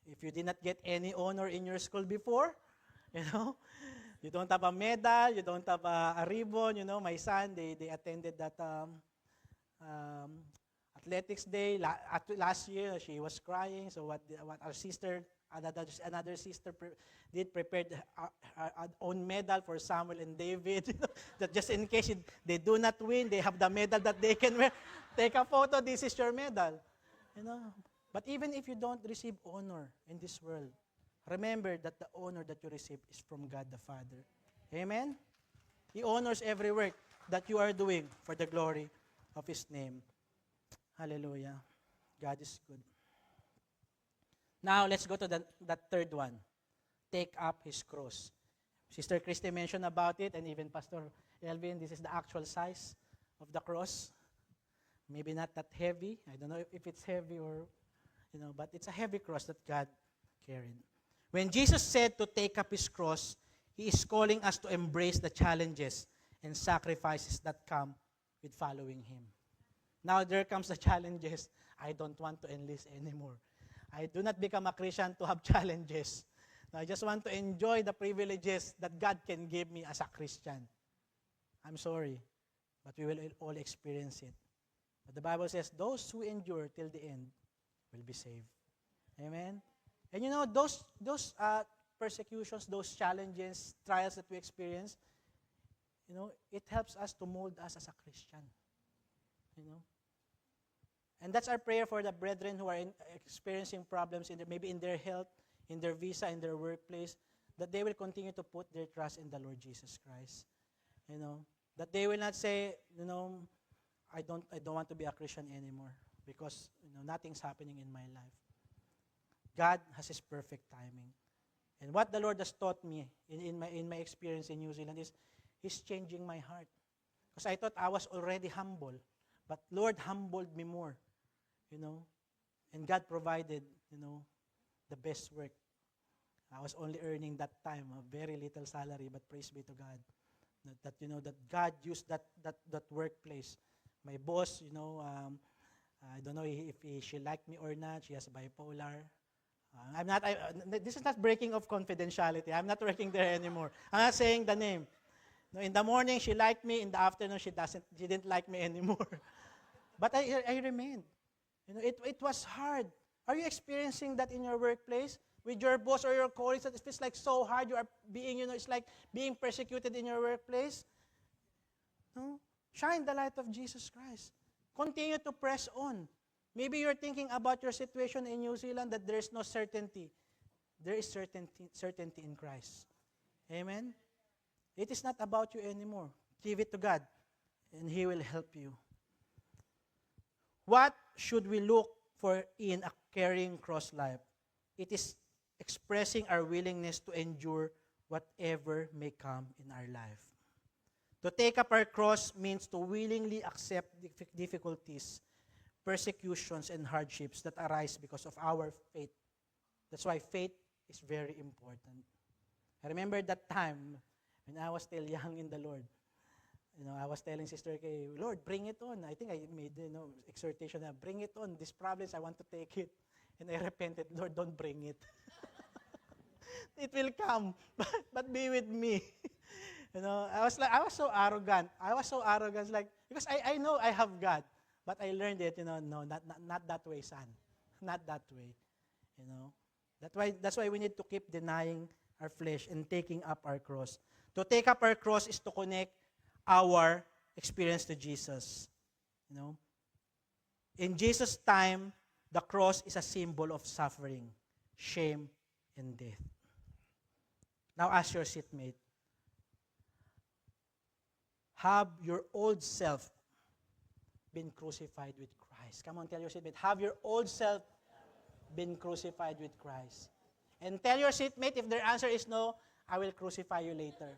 If you did not get any honor in your school before, you don't have a medal, you don't have a ribbon, my son, they attended that athletics day. Last year, she was crying, so what our sister, another sister did prepared our own medal for Samuel and David, that just in case they do not win, they have the medal that they can wear. Take a photo, this is your medal. But even if you don't receive honor in this world, remember that the honor that you receive is from God the Father. Amen? He honors every work that you are doing for the glory of His name. Hallelujah. God is good. Now, let's go to that third one. Take up His cross. Sister Christy mentioned about it, and even Pastor Elvin, this is the actual size of the cross. Maybe not that heavy. I don't know if it's heavy or, but it's a heavy cross that God carried. When Jesus said to take up His cross, He is calling us to embrace the challenges and sacrifices that come with following Him. Now there comes the challenges. I don't want to enlist anymore. I do not become a Christian to have challenges. I just want to enjoy the privileges that God can give me as a Christian. I'm sorry, but we will all experience it. But the Bible says, those who endure till the end will be saved. Amen? And those persecutions, those challenges, trials that we experience, it helps us to mold us as a Christian. And that's our prayer for the brethren who are experiencing problems, maybe in their health, in their visa, in their workplace, that they will continue to put their trust in the Lord Jesus Christ. That they will not say, I don't want to be a Christian anymore because nothing's happening in my life. God has His perfect timing. And what the Lord has taught me in my experience in New Zealand is He's changing my heart. Because I thought I was already humble, but Lord humbled me more. And God provided, the best work. I was only earning that time a very little salary, but praise be to God. That God used that workplace. My boss, I don't know if she liked me or not. She has bipolar. This is not breaking of confidentiality. I'm not working there anymore. I'm not saying the name. In the morning, she liked me. In the afternoon, she didn't like me anymore. But I remained. It was hard. Are you experiencing that in your workplace? With your boss or your colleagues, that it feels like so hard. You are being, it's like being persecuted in your workplace. No? Shine the light of Jesus Christ. Continue to press on. Maybe you're thinking about your situation in New Zealand that there is no certainty. There is certainty in Christ. Amen? It is not about you anymore. Give it to God, and He will help you. What should we look for in a carrying cross life? It is expressing our willingness to endure whatever may come in our life. To take up our cross means to willingly accept difficulties, persecutions, and hardships that arise because of our faith. That's why faith is very important. I remember that time when I was still young in the Lord. I was telling Sister Kay, Lord, bring it on. I think I made exhortation na, bring it on. These problems, I want to take it. And I repented, Lord, don't bring it. It will come, but be with me. I was so arrogant. Because I know I have God, but I learned it, no, not that way, son. Not that way. That's why we need to keep denying our flesh and taking up our cross. To take up our cross is to connect our experience to Jesus. In Jesus' time, the cross is a symbol of suffering, shame, and death. Now ask your seatmate, have your old self been crucified with Christ? Come on, tell your seatmate, have your old self been crucified with Christ? And tell your seatmate, if their answer is no, I will crucify you later.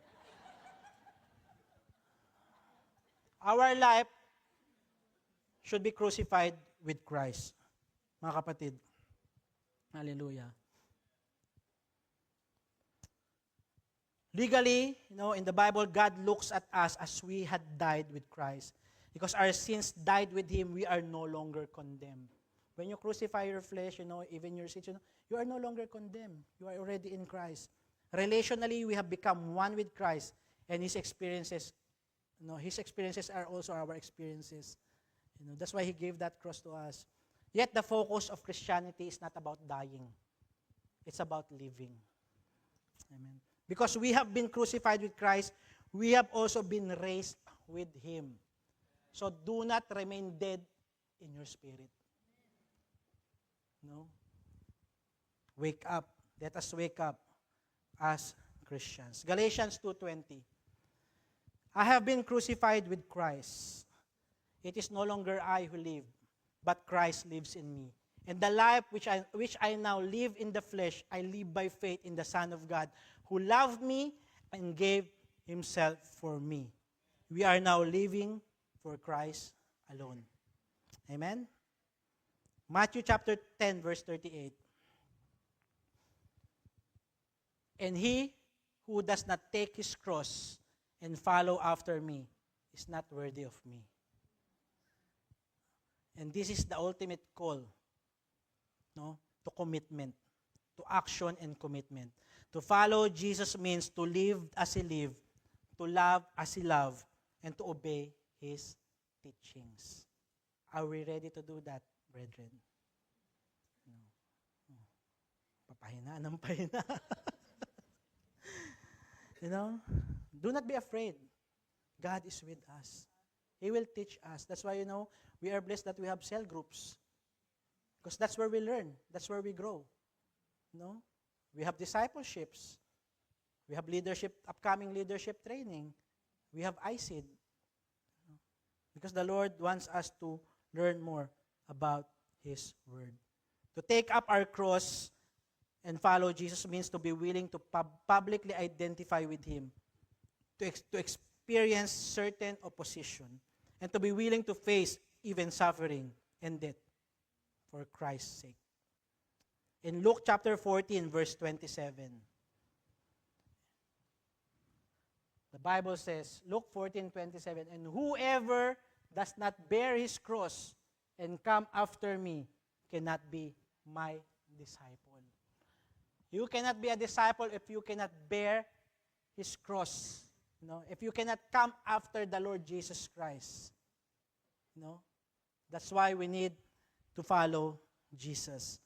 Our life should be crucified with Christ. Mga kapatid. Hallelujah. Legally, in the Bible, God looks at us as we had died with Christ. Because our sins died with Him, we are no longer condemned. When you crucify your flesh, even your sins, you are no longer condemned. You are already in Christ. Relationally, we have become one with Christ, and His experiences are also our experiences. That's why He gave that cross to us. Yet the focus of Christianity is not about dying. It's about living. Amen. Because we have been crucified with Christ, we have also been raised with Him. So do not remain dead in your spirit. No? Wake up. Let us wake up as Christians. Galatians 2:20. I have been crucified with Christ. It is no longer I who live, but Christ lives in me. And the life which I now live in the flesh, I live by faith in the Son of God, who loved me and gave himself for me. We are now living for Christ alone. Amen? Matthew chapter 10, verse 38. And he who does not take his cross and follow after me is not worthy of me. And this is the ultimate call, no, to commitment, to action and commitment. To follow Jesus means to live as he lived, to love as he loved, and to obey his teachings. Are we ready to do that, brethren? No. Papahina ng pahina. Do not be afraid. God is with us. He will teach us. That's why, we are blessed that we have cell groups. Because that's where we learn. That's where we grow. We have discipleships. We have upcoming leadership training. We have ICID. Because the Lord wants us to learn more about His Word. To take up our cross and follow Jesus means to be willing to publicly identify with Him, to experience certain opposition, and to be willing to face even suffering and death for Christ's sake. In Luke chapter 14, verse 27, the Bible says, Luke 14:27, and whoever does not bear his cross and come after me cannot be my disciple. You cannot be a disciple if you cannot bear his cross. If you cannot come after the Lord Jesus Christ. That's why we need to follow Jesus.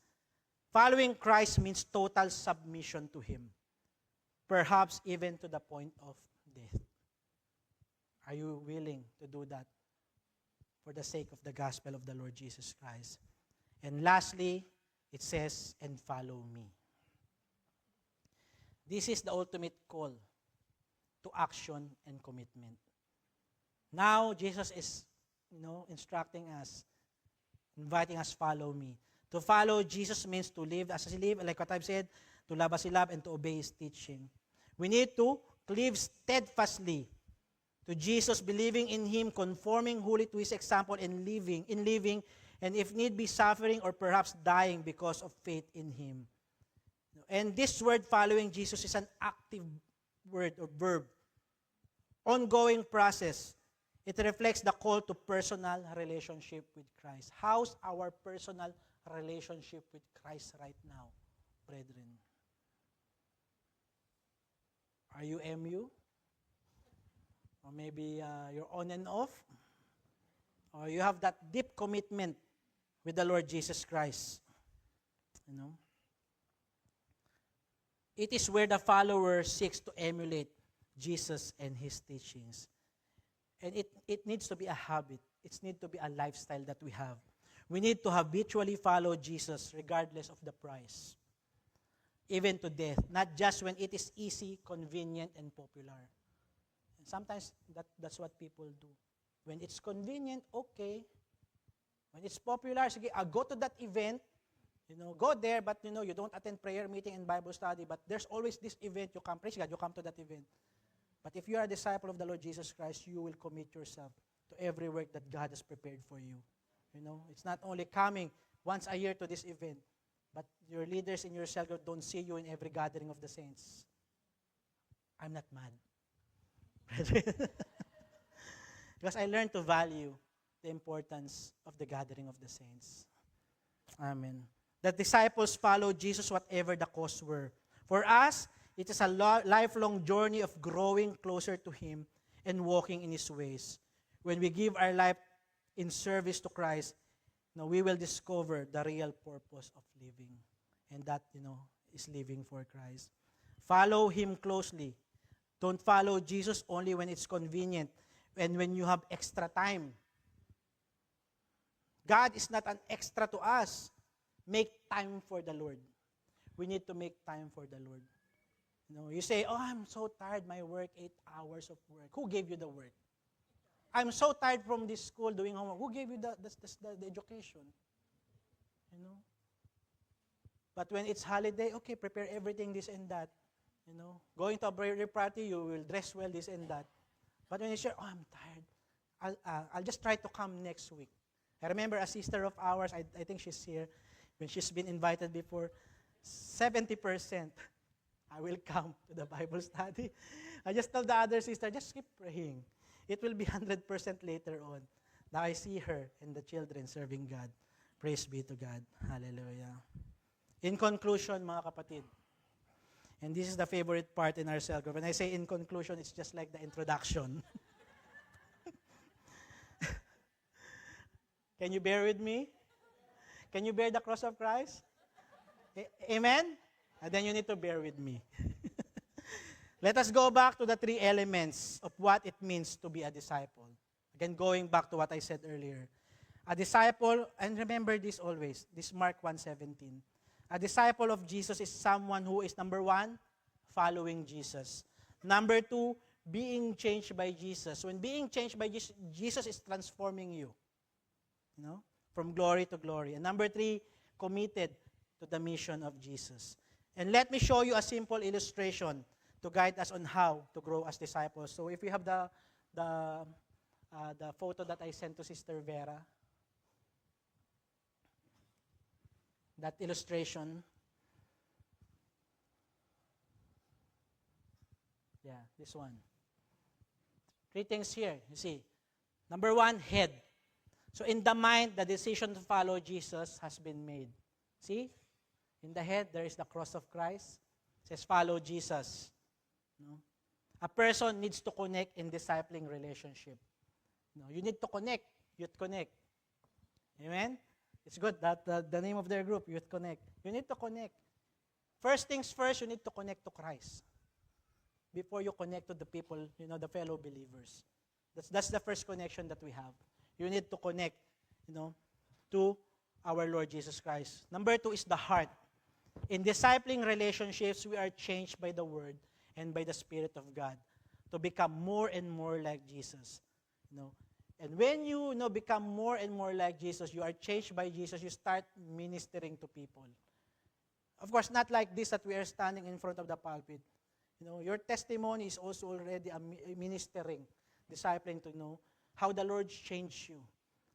Following Christ means total submission to Him, perhaps even to the point of death. Are you willing to do that for the sake of the gospel of the Lord Jesus Christ? And lastly, it says, and follow me. This is the ultimate call to action and commitment. Now, Jesus is, instructing us, inviting us, follow me. To follow Jesus means to live as He lived, like what I've said, to love as He loved, and to obey His teaching. We need to cleave steadfastly to Jesus, believing in Him, conforming wholly to His example, and living, and if need be, suffering or perhaps dying because of faith in Him. And this word, following Jesus, is an active word or verb. Ongoing process. It reflects the call to personal relationship with Christ. How's our personal relationship with Christ right now, brethren? Are you MU? Or maybe you're on and off? Or you have that deep commitment with the Lord Jesus Christ? It is where the follower seeks to emulate Jesus and His teachings. And it needs to be a habit. It needs to be a lifestyle that we have. We need to habitually follow Jesus regardless of the price. Even to death. Not just when it is easy, convenient, and popular. And sometimes that's what people do. When it's convenient, okay. When it's popular, sige, I'll go to that event. Go there, but you don't attend prayer meeting and Bible study. But there's always this event. You come, praise God, you come to that event. But if you are a disciple of the Lord Jesus Christ, you will commit yourself to every work that God has prepared for you. It's not only coming once a year to this event, but your leaders in your cell group don't see you in every gathering of the saints. I'm not mad. Because I learned to value the importance of the gathering of the saints. Amen. The disciples followed Jesus whatever the costs were. For us, it is a lifelong journey of growing closer to Him and walking in His ways. When we give our life in service to Christ, we will discover the real purpose of living. And that, is living for Christ. Follow Him closely. Don't follow Jesus only when it's convenient and when you have extra time. God is not an extra to us. make time for the Lord. We need to make time for the Lord. You say, oh, I'm so tired, my work, 8 hours of work. Who gave you the work? I'm so tired from this school doing homework. Who gave you the education? But when it's holiday, okay, prepare everything, this and that. Going to a birthday party, you will dress well, this and that. But when you say, oh, I'm tired, I'll just try to come next week. I remember a sister of ours, I think she's here, when she's been invited before, 70%, I will come to the Bible study. I just tell the other sister, just keep praying. It will be 100% later on. Now I see her and the children serving God. Praise be to God. Hallelujah. In conclusion, mga kapatid, and this is the favorite part in our cell group. When I say in conclusion, it's just like the introduction. Can you bear with me? Can you bear the cross of Christ? Amen? And then you need to bear with me. Let us go back to the 3 elements of what it means to be a disciple. Again, going back to what I said earlier. A disciple, and remember this always, this Mark 1:17. A disciple of Jesus is someone who is, number 1, following Jesus. Number 2, being changed by Jesus. When being changed by Jesus, Jesus is transforming you. From glory to glory. And number 3, committed to the mission of Jesus. And let me show you a simple illustration to guide us on how to grow as disciples. So if we have the photo that I sent to Sister Vera, that illustration. Yeah, this one. 3 things here, you see. Number 1, head. So in the mind, the decision to follow Jesus has been made. See? In the head, there is the cross of Christ. It says, follow Jesus. A person needs to connect in discipling relationship. You need to connect. Youth Connect. Amen? It's good that the name of their group, Youth Connect. You need to connect. First things first, you need to connect to Christ before you connect to the people, the fellow believers. That's the first connection that we have. You need to connect, to our Lord Jesus Christ. Number 2 is the heart. In discipling relationships, we are changed by the Word and by the Spirit of God to become more and more like Jesus. And when you become more and more like Jesus, you are changed by Jesus, you start ministering to people. Of course, not like this that we are standing in front of the pulpit. Your testimony is also already a ministering, discipling to know how the Lord changed you,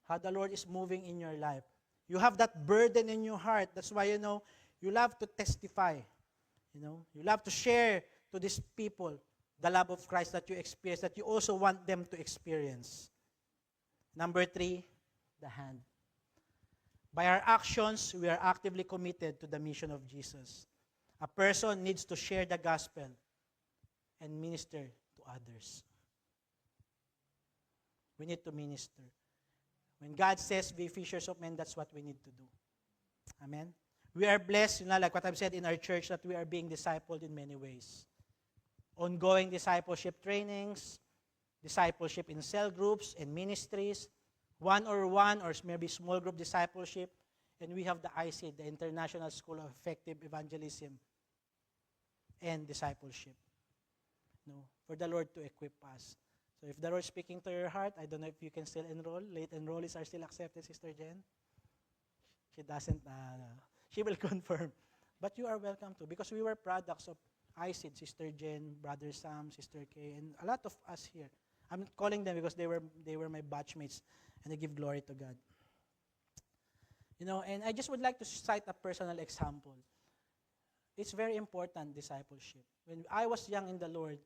how the Lord is moving in your life. You have that burden in your heart. That's why, you love to testify. You love to share to these people the love of Christ that you experience, that you also want them to experience. Number 3, the hand. By our actions, we are actively committed to the mission of Jesus. A person needs to share the gospel and minister to others. We need to minister. When God says, be fishers of men, that's what we need to do. Amen? We are blessed, like what I've said in our church, that we are being discipled in many ways. Ongoing discipleship trainings, discipleship in cell groups and ministries, one-on-one or maybe small group discipleship, and we have the ICED, the International School of Effective Evangelism and Discipleship, for the Lord to equip us. So if the Lord is speaking to your heart, I don't know if you can still enroll. Late enrollees are still accepted, Sister Jen. She doesn't, she will confirm. But you are welcome to, because we were products of ICED, Sister Jen, Brother Sam, Sister Kay, and a lot of us here. I'm calling them because they were my batchmates, and I give glory to God. And I just would like to cite a personal example. It's very important, discipleship. When I was young in the Lord,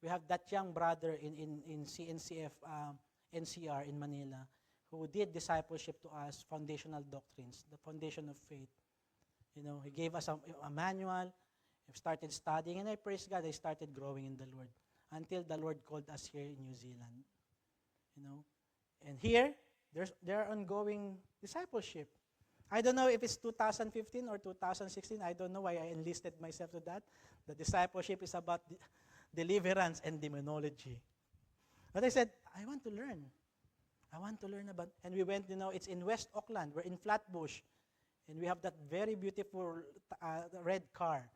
we have that young brother in CNCF, NCR in Manila, who did discipleship to us, foundational doctrines, the foundation of faith. He gave us a manual. We started studying, and I praise God, I started growing in the Lord until the Lord called us here in New Zealand. And here, there are ongoing discipleship. I don't know if it's 2015 or 2016. I don't know why I enlisted myself to that. The discipleship is about deliverance and demonology. But I said, I want to learn. I want to learn about, and we went, it's in West Auckland. We're in Flatbush. And we have that very beautiful red car.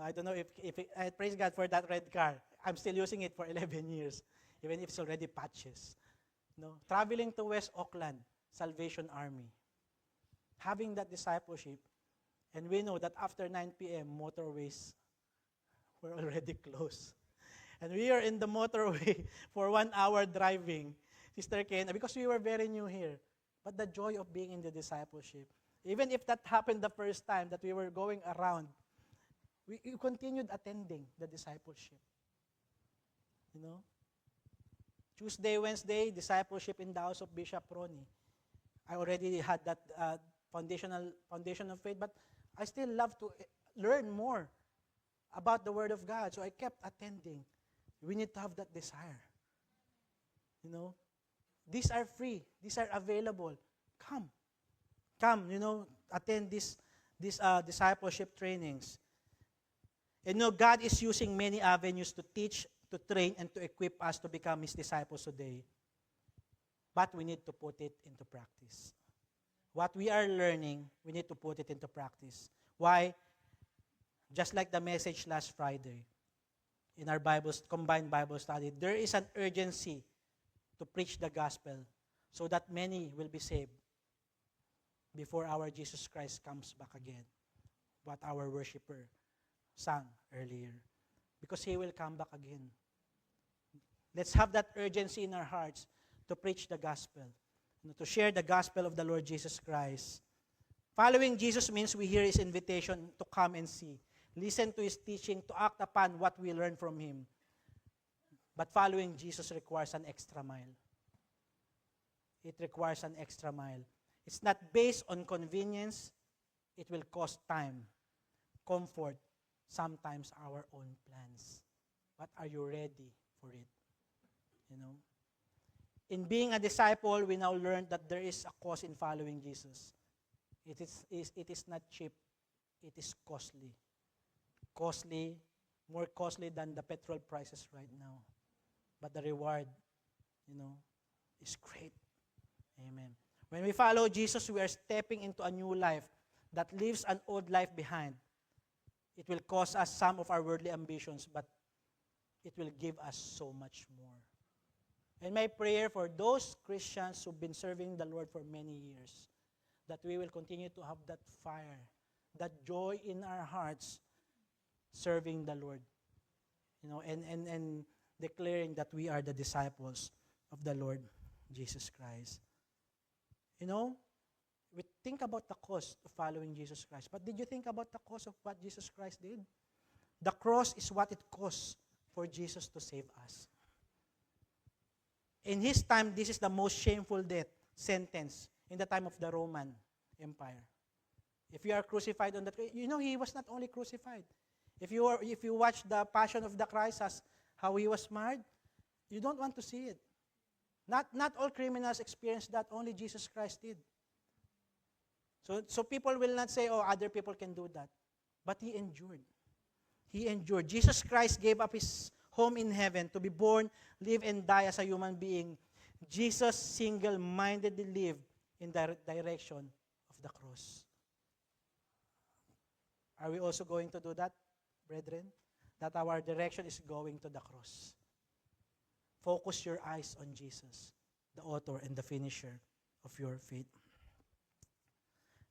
I don't know if I praise God for that red car. I'm still using it for 11 years, even if it's already patches. Traveling to West Auckland, Salvation Army. Having that discipleship, and we know that after 9 p.m., motorways were already closed. And we are in the motorway for 1 hour driving, Sister Ken, because we were very new here. But the joy of being in the discipleship, even if that happened the first time that we were going around, we continued attending the discipleship. Tuesday, Wednesday, discipleship in the house of Bishop Ronnie. I already had that foundation of faith, but I still love to learn more about the Word of God. So I kept attending. We need to have that desire. These are free. These are available. Come, attend these discipleship trainings. And God is using many avenues to teach, to train, and to equip us to become His disciples today. But we need to put it into practice. What we are learning, we need to put it into practice. Why? Just like the message last Friday in our combined Bible study, there is an urgency to preach the gospel so that many will be saved before our Jesus Christ comes back again. What our worshiper sang earlier. Because He will come back again. Let's have that urgency in our hearts to preach the gospel, to share the gospel of the Lord Jesus Christ. Following Jesus means we hear His invitation to come and see, listen to His teaching, to act upon what we learn from Him. But following Jesus requires an extra mile. It requires an extra mile. It's not based on convenience. It will cost time, comfort, sometimes our own plans. But are you ready for it? In being a disciple, we now learn that there is a cost in following Jesus. It is not cheap. It is costly. Costly, more costly than the petrol prices right now. But the reward, is great. Amen. When we follow Jesus, we are stepping into a new life that leaves an old life behind. It will cost us some of our worldly ambitions, but it will give us so much more. And my prayer for those Christians who've been serving the Lord for many years, that we will continue to have that fire, that joy in our hearts, serving the Lord, and declaring that we are the disciples of the Lord Jesus Christ. We think about the cost of following Jesus Christ, but did you think about the cost of what Jesus Christ did? The cross is what it costs for Jesus to save us. In His time, this is the most shameful death sentence in the time of the Roman Empire. If you are crucified on that, He was not only crucified. If you watch the Passion of the Christ, as how He was marred, you don't want to see it. Not all criminals experience that, only Jesus Christ did. So people will not say, other people can do that. But He endured. He endured. Jesus Christ gave up His home in heaven to be born, live, and die as a human being. Jesus single-mindedly lived in the direction of the cross. Are we also going to do that, brethren? That our direction is going to the cross. Focus your eyes on Jesus, the author and the finisher of your faith.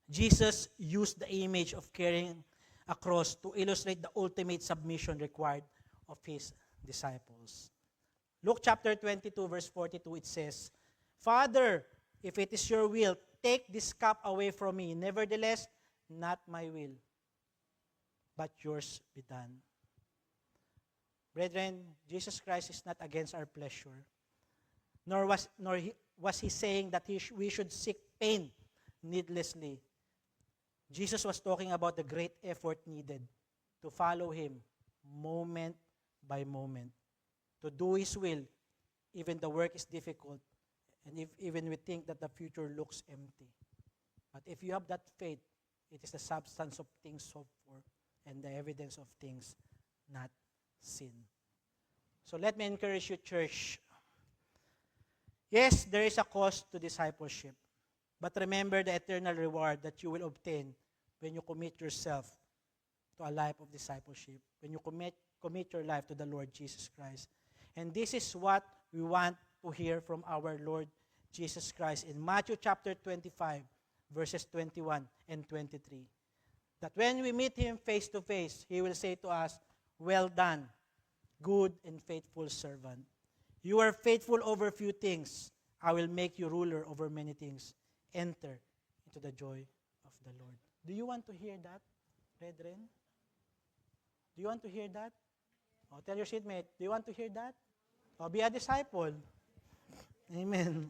Jesus used the image of carrying a cross to illustrate the ultimate submission required of His disciples. Luke chapter 22, verse 42, it says, Father, if it is your will, take this cup away from me. Nevertheless, not my will, but yours be done. Brethren, Jesus Christ is not against our pleasure, nor was He saying that we should seek pain needlessly. Jesus was talking about the great effort needed to follow Him moment by moment, to do His will, even the work is difficult, and even we think that the future looks empty. But if you have that faith, it is the substance of things hoped for and the evidence of things not seen. So let me encourage you, church. Yes, there is a cost to discipleship. but remember the eternal reward that you will obtain when you commit yourself to a life of discipleship, when you commit your life to the Lord Jesus Christ. And this is what we want to hear from our Lord Jesus Christ in Matthew chapter 25, verses 21 and 23. That when we meet Him face to face, He will say to us, "Well done, good and faithful servant. You are faithful over few things. I will make you ruler over many things. Enter into the joy of the Lord." Do you want to hear that, brethren? Do you want to hear that? Oh, tell your seatmate, do you want to hear that? Oh, be a disciple. Amen.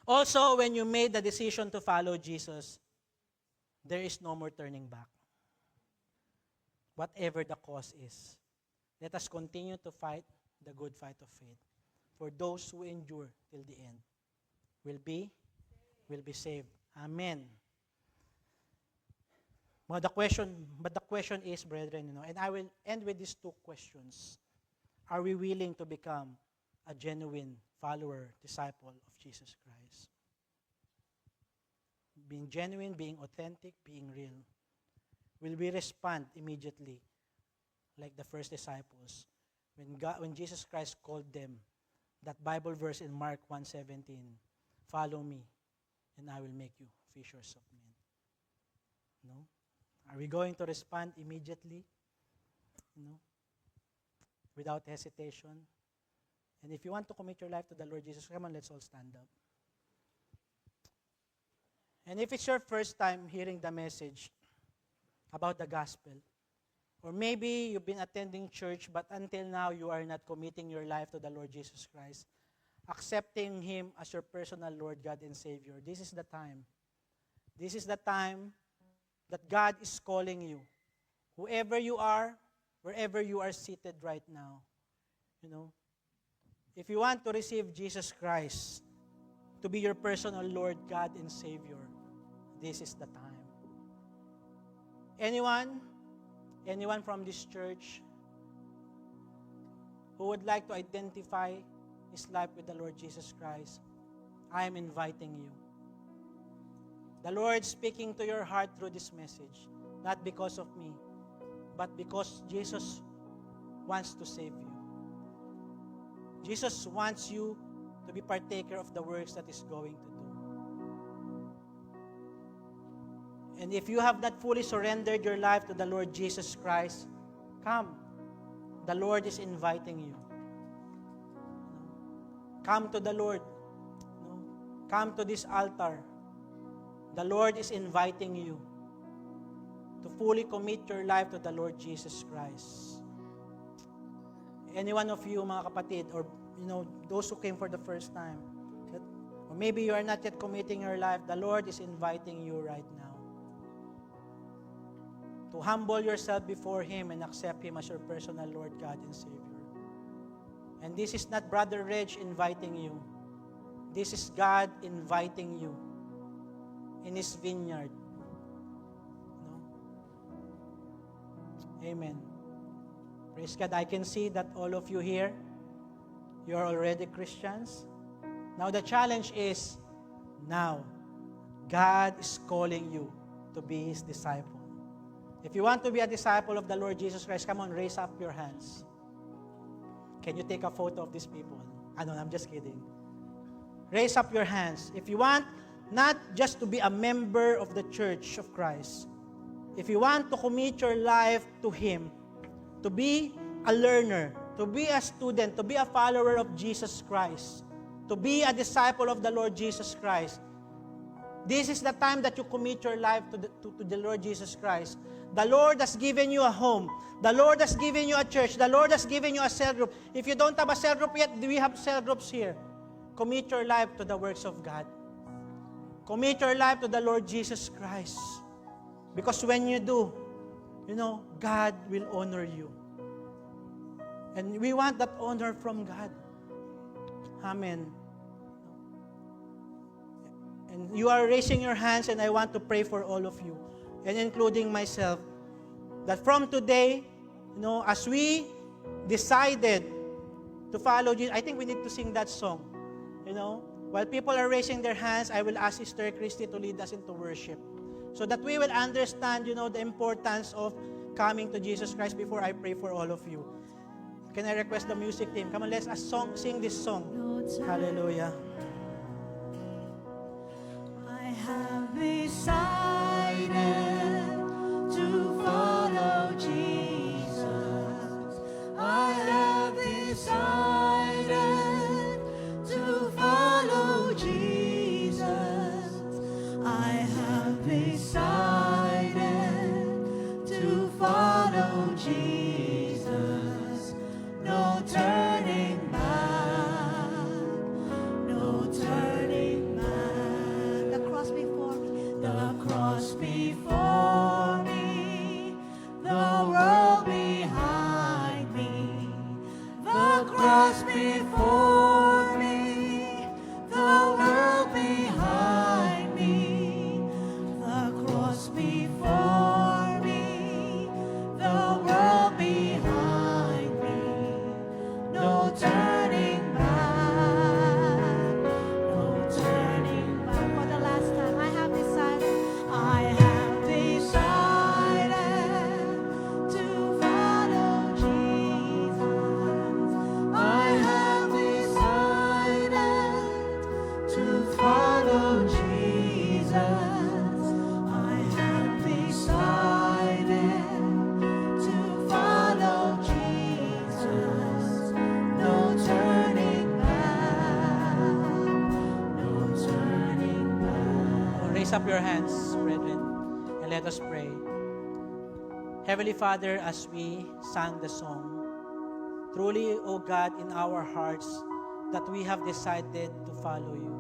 Also, when you made the decision to follow Jesus, there is no more turning back. Whatever the cause is, let us continue to fight the good fight of faith. For those who endure till the end will be saved. Amen. But the question is, brethren, and I will end with these two questions. Are we willing to become a genuine follower, disciple of Jesus Christ? Being genuine, being authentic, being real. Will we respond immediately like the first disciples when Jesus Christ called them that Bible verse in Mark 1:17, "Follow me, and I will make you fishers of men." No? Are we going to respond immediately? Without hesitation? And if you want to commit your life to the Lord Jesus, come on, let's all stand up. And if it's your first time hearing the message about the gospel, or maybe you've been attending church, but until now you are not committing your life to the Lord Jesus Christ, accepting Him as your personal Lord, God, and Savior, this is the time. This is the time that God is calling you. Whoever you are, wherever you are seated right now, if you want to receive Jesus Christ to be your personal Lord, God, and Savior, this is the time. Anyone from this church who would like to identify his life with the Lord Jesus Christ, I am inviting you. The Lord speaking to your heart through this message, not because of me, but because Jesus wants to save you. Jesus wants you to be partaker of the works that He's going to do. And if you have not fully surrendered your life to the Lord Jesus Christ, come. The Lord is inviting you. Come to the Lord. Come to this altar. The Lord is inviting you to fully commit your life to the Lord Jesus Christ. Any one of you, mga kapatid, or those who came for the first time, or maybe you are not yet committing your life, the Lord is inviting you right now to humble yourself before Him and accept Him as your personal Lord, God, and Savior. And this is not Brother Reg inviting you. This is God inviting you in His vineyard. Amen. Praise God. I can see that all of you here, you are already Christians. Now the challenge is, now, God is calling you to be His disciple. If you want to be a disciple of the Lord Jesus Christ, come on, raise up your hands. Can you take a photo of these people? No, I'm just kidding. Raise up your hands. If you want not just to be a member of the Church of Christ, if you want to commit your life to Him, to be a learner, to be a student, to be a follower of Jesus Christ, to be a disciple of the Lord Jesus Christ, this is the time that you commit your life to the Lord Jesus Christ. The Lord has given you a home. The Lord has given you a church. The Lord has given you a cell group. If you don't have a cell group yet, we have cell groups here. Commit your life to the works of God. Commit your life to the Lord Jesus Christ. Because when you do, God will honor you. And we want that honor from God. Amen. And you are raising your hands, and I want to pray for all of you, and including myself, that from today, as we decided to follow Jesus, I think we need to sing that song. While people are raising their hands, I will ask Sister Christy to lead us into worship so that we will understand, the importance of coming to Jesus Christ before I pray for all of you. Can I request the music team? Come on, let's sing this song. Hallelujah. I have decided to follow Jesus. I have decided to follow Jesus. I have decided to follow Jesus. No turning back, no turning back. The cross before me, the cross before me, the world behind me, the cross before me, the world behind me, the cross before me, the world behind me, no turning back, no turning back. For the last time, I have decided to follow Jesus. I have decided to follow Jesus. I have decided to follow Jesus. No turning back, no turning back. Raise up your hands, brethren, and let us pray. Heavenly Father, as we sang the song, truly, O God, in our hearts, that we have decided to follow you.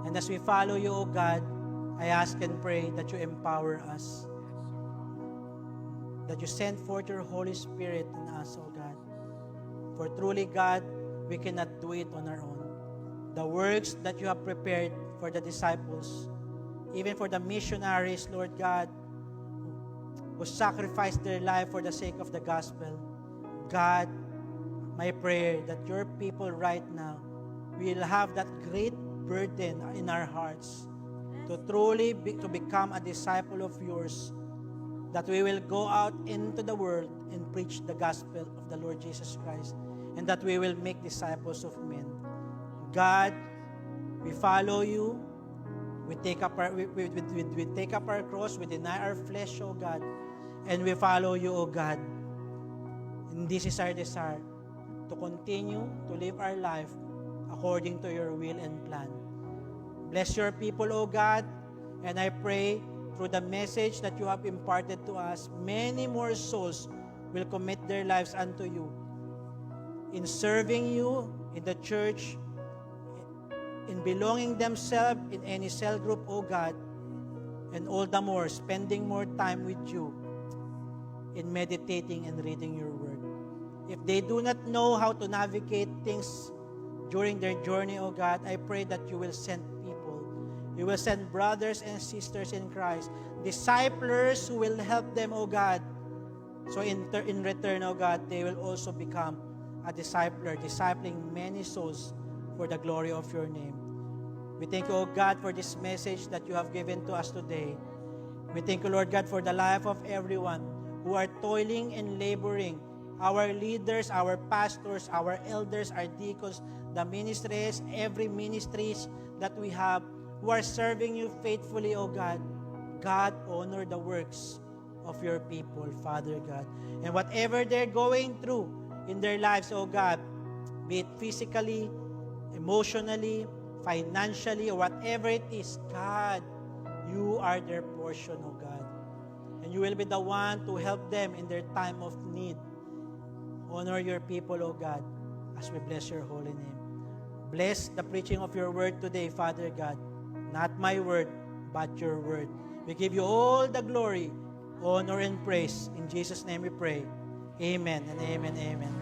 And as we follow you, O God, I ask and pray that you empower us, that you send forth your Holy Spirit in us, O God. For truly, God, we cannot do it on our own. The works that you have prepared for the disciples, even for the missionaries, Lord God, who sacrificed their life for the sake of the gospel. God, my prayer that your people right now will have that great burden in our hearts to truly to become a disciple of yours, that we will go out into the world and preach the gospel of the Lord Jesus Christ, and that we will make disciples of men. God, we follow you. We take up our cross, we deny our flesh, O God, and we follow you, O God. And this is our desire, to continue to live our life according to your will and plan. Bless your people, O God, and I pray through the message that you have imparted to us, many more souls will commit their lives unto you in serving you in the church, in belonging themselves in any cell group, O God, and all the more spending more time with you in meditating and reading your word. If they do not know how to navigate things during their journey, O God, I pray that you will send people. You will send brothers and sisters in Christ, disciplers who will help them, O God. So in return, O God, they will also become a discipler, discipling many souls for the glory of your name. We thank you, O God, for this message that you have given to us today. We thank you, Lord God, for the life of everyone who are toiling and laboring, our leaders, our pastors, our elders, our deacons, the ministries, every ministries that we have, who are serving you faithfully, O God. God, honor the works of your people, Father God. And whatever they're going through in their lives, O God, be it physically, emotionally, financially, or whatever it is, God, you are their portion, O God. And you will be the one to help them in their time of need. Honor your people, O God, as we bless your holy name. Bless the preaching of your word today, Father God. Not my word, but your word. We give you all the glory, honor, and praise. In Jesus' name we pray. Amen and amen, amen.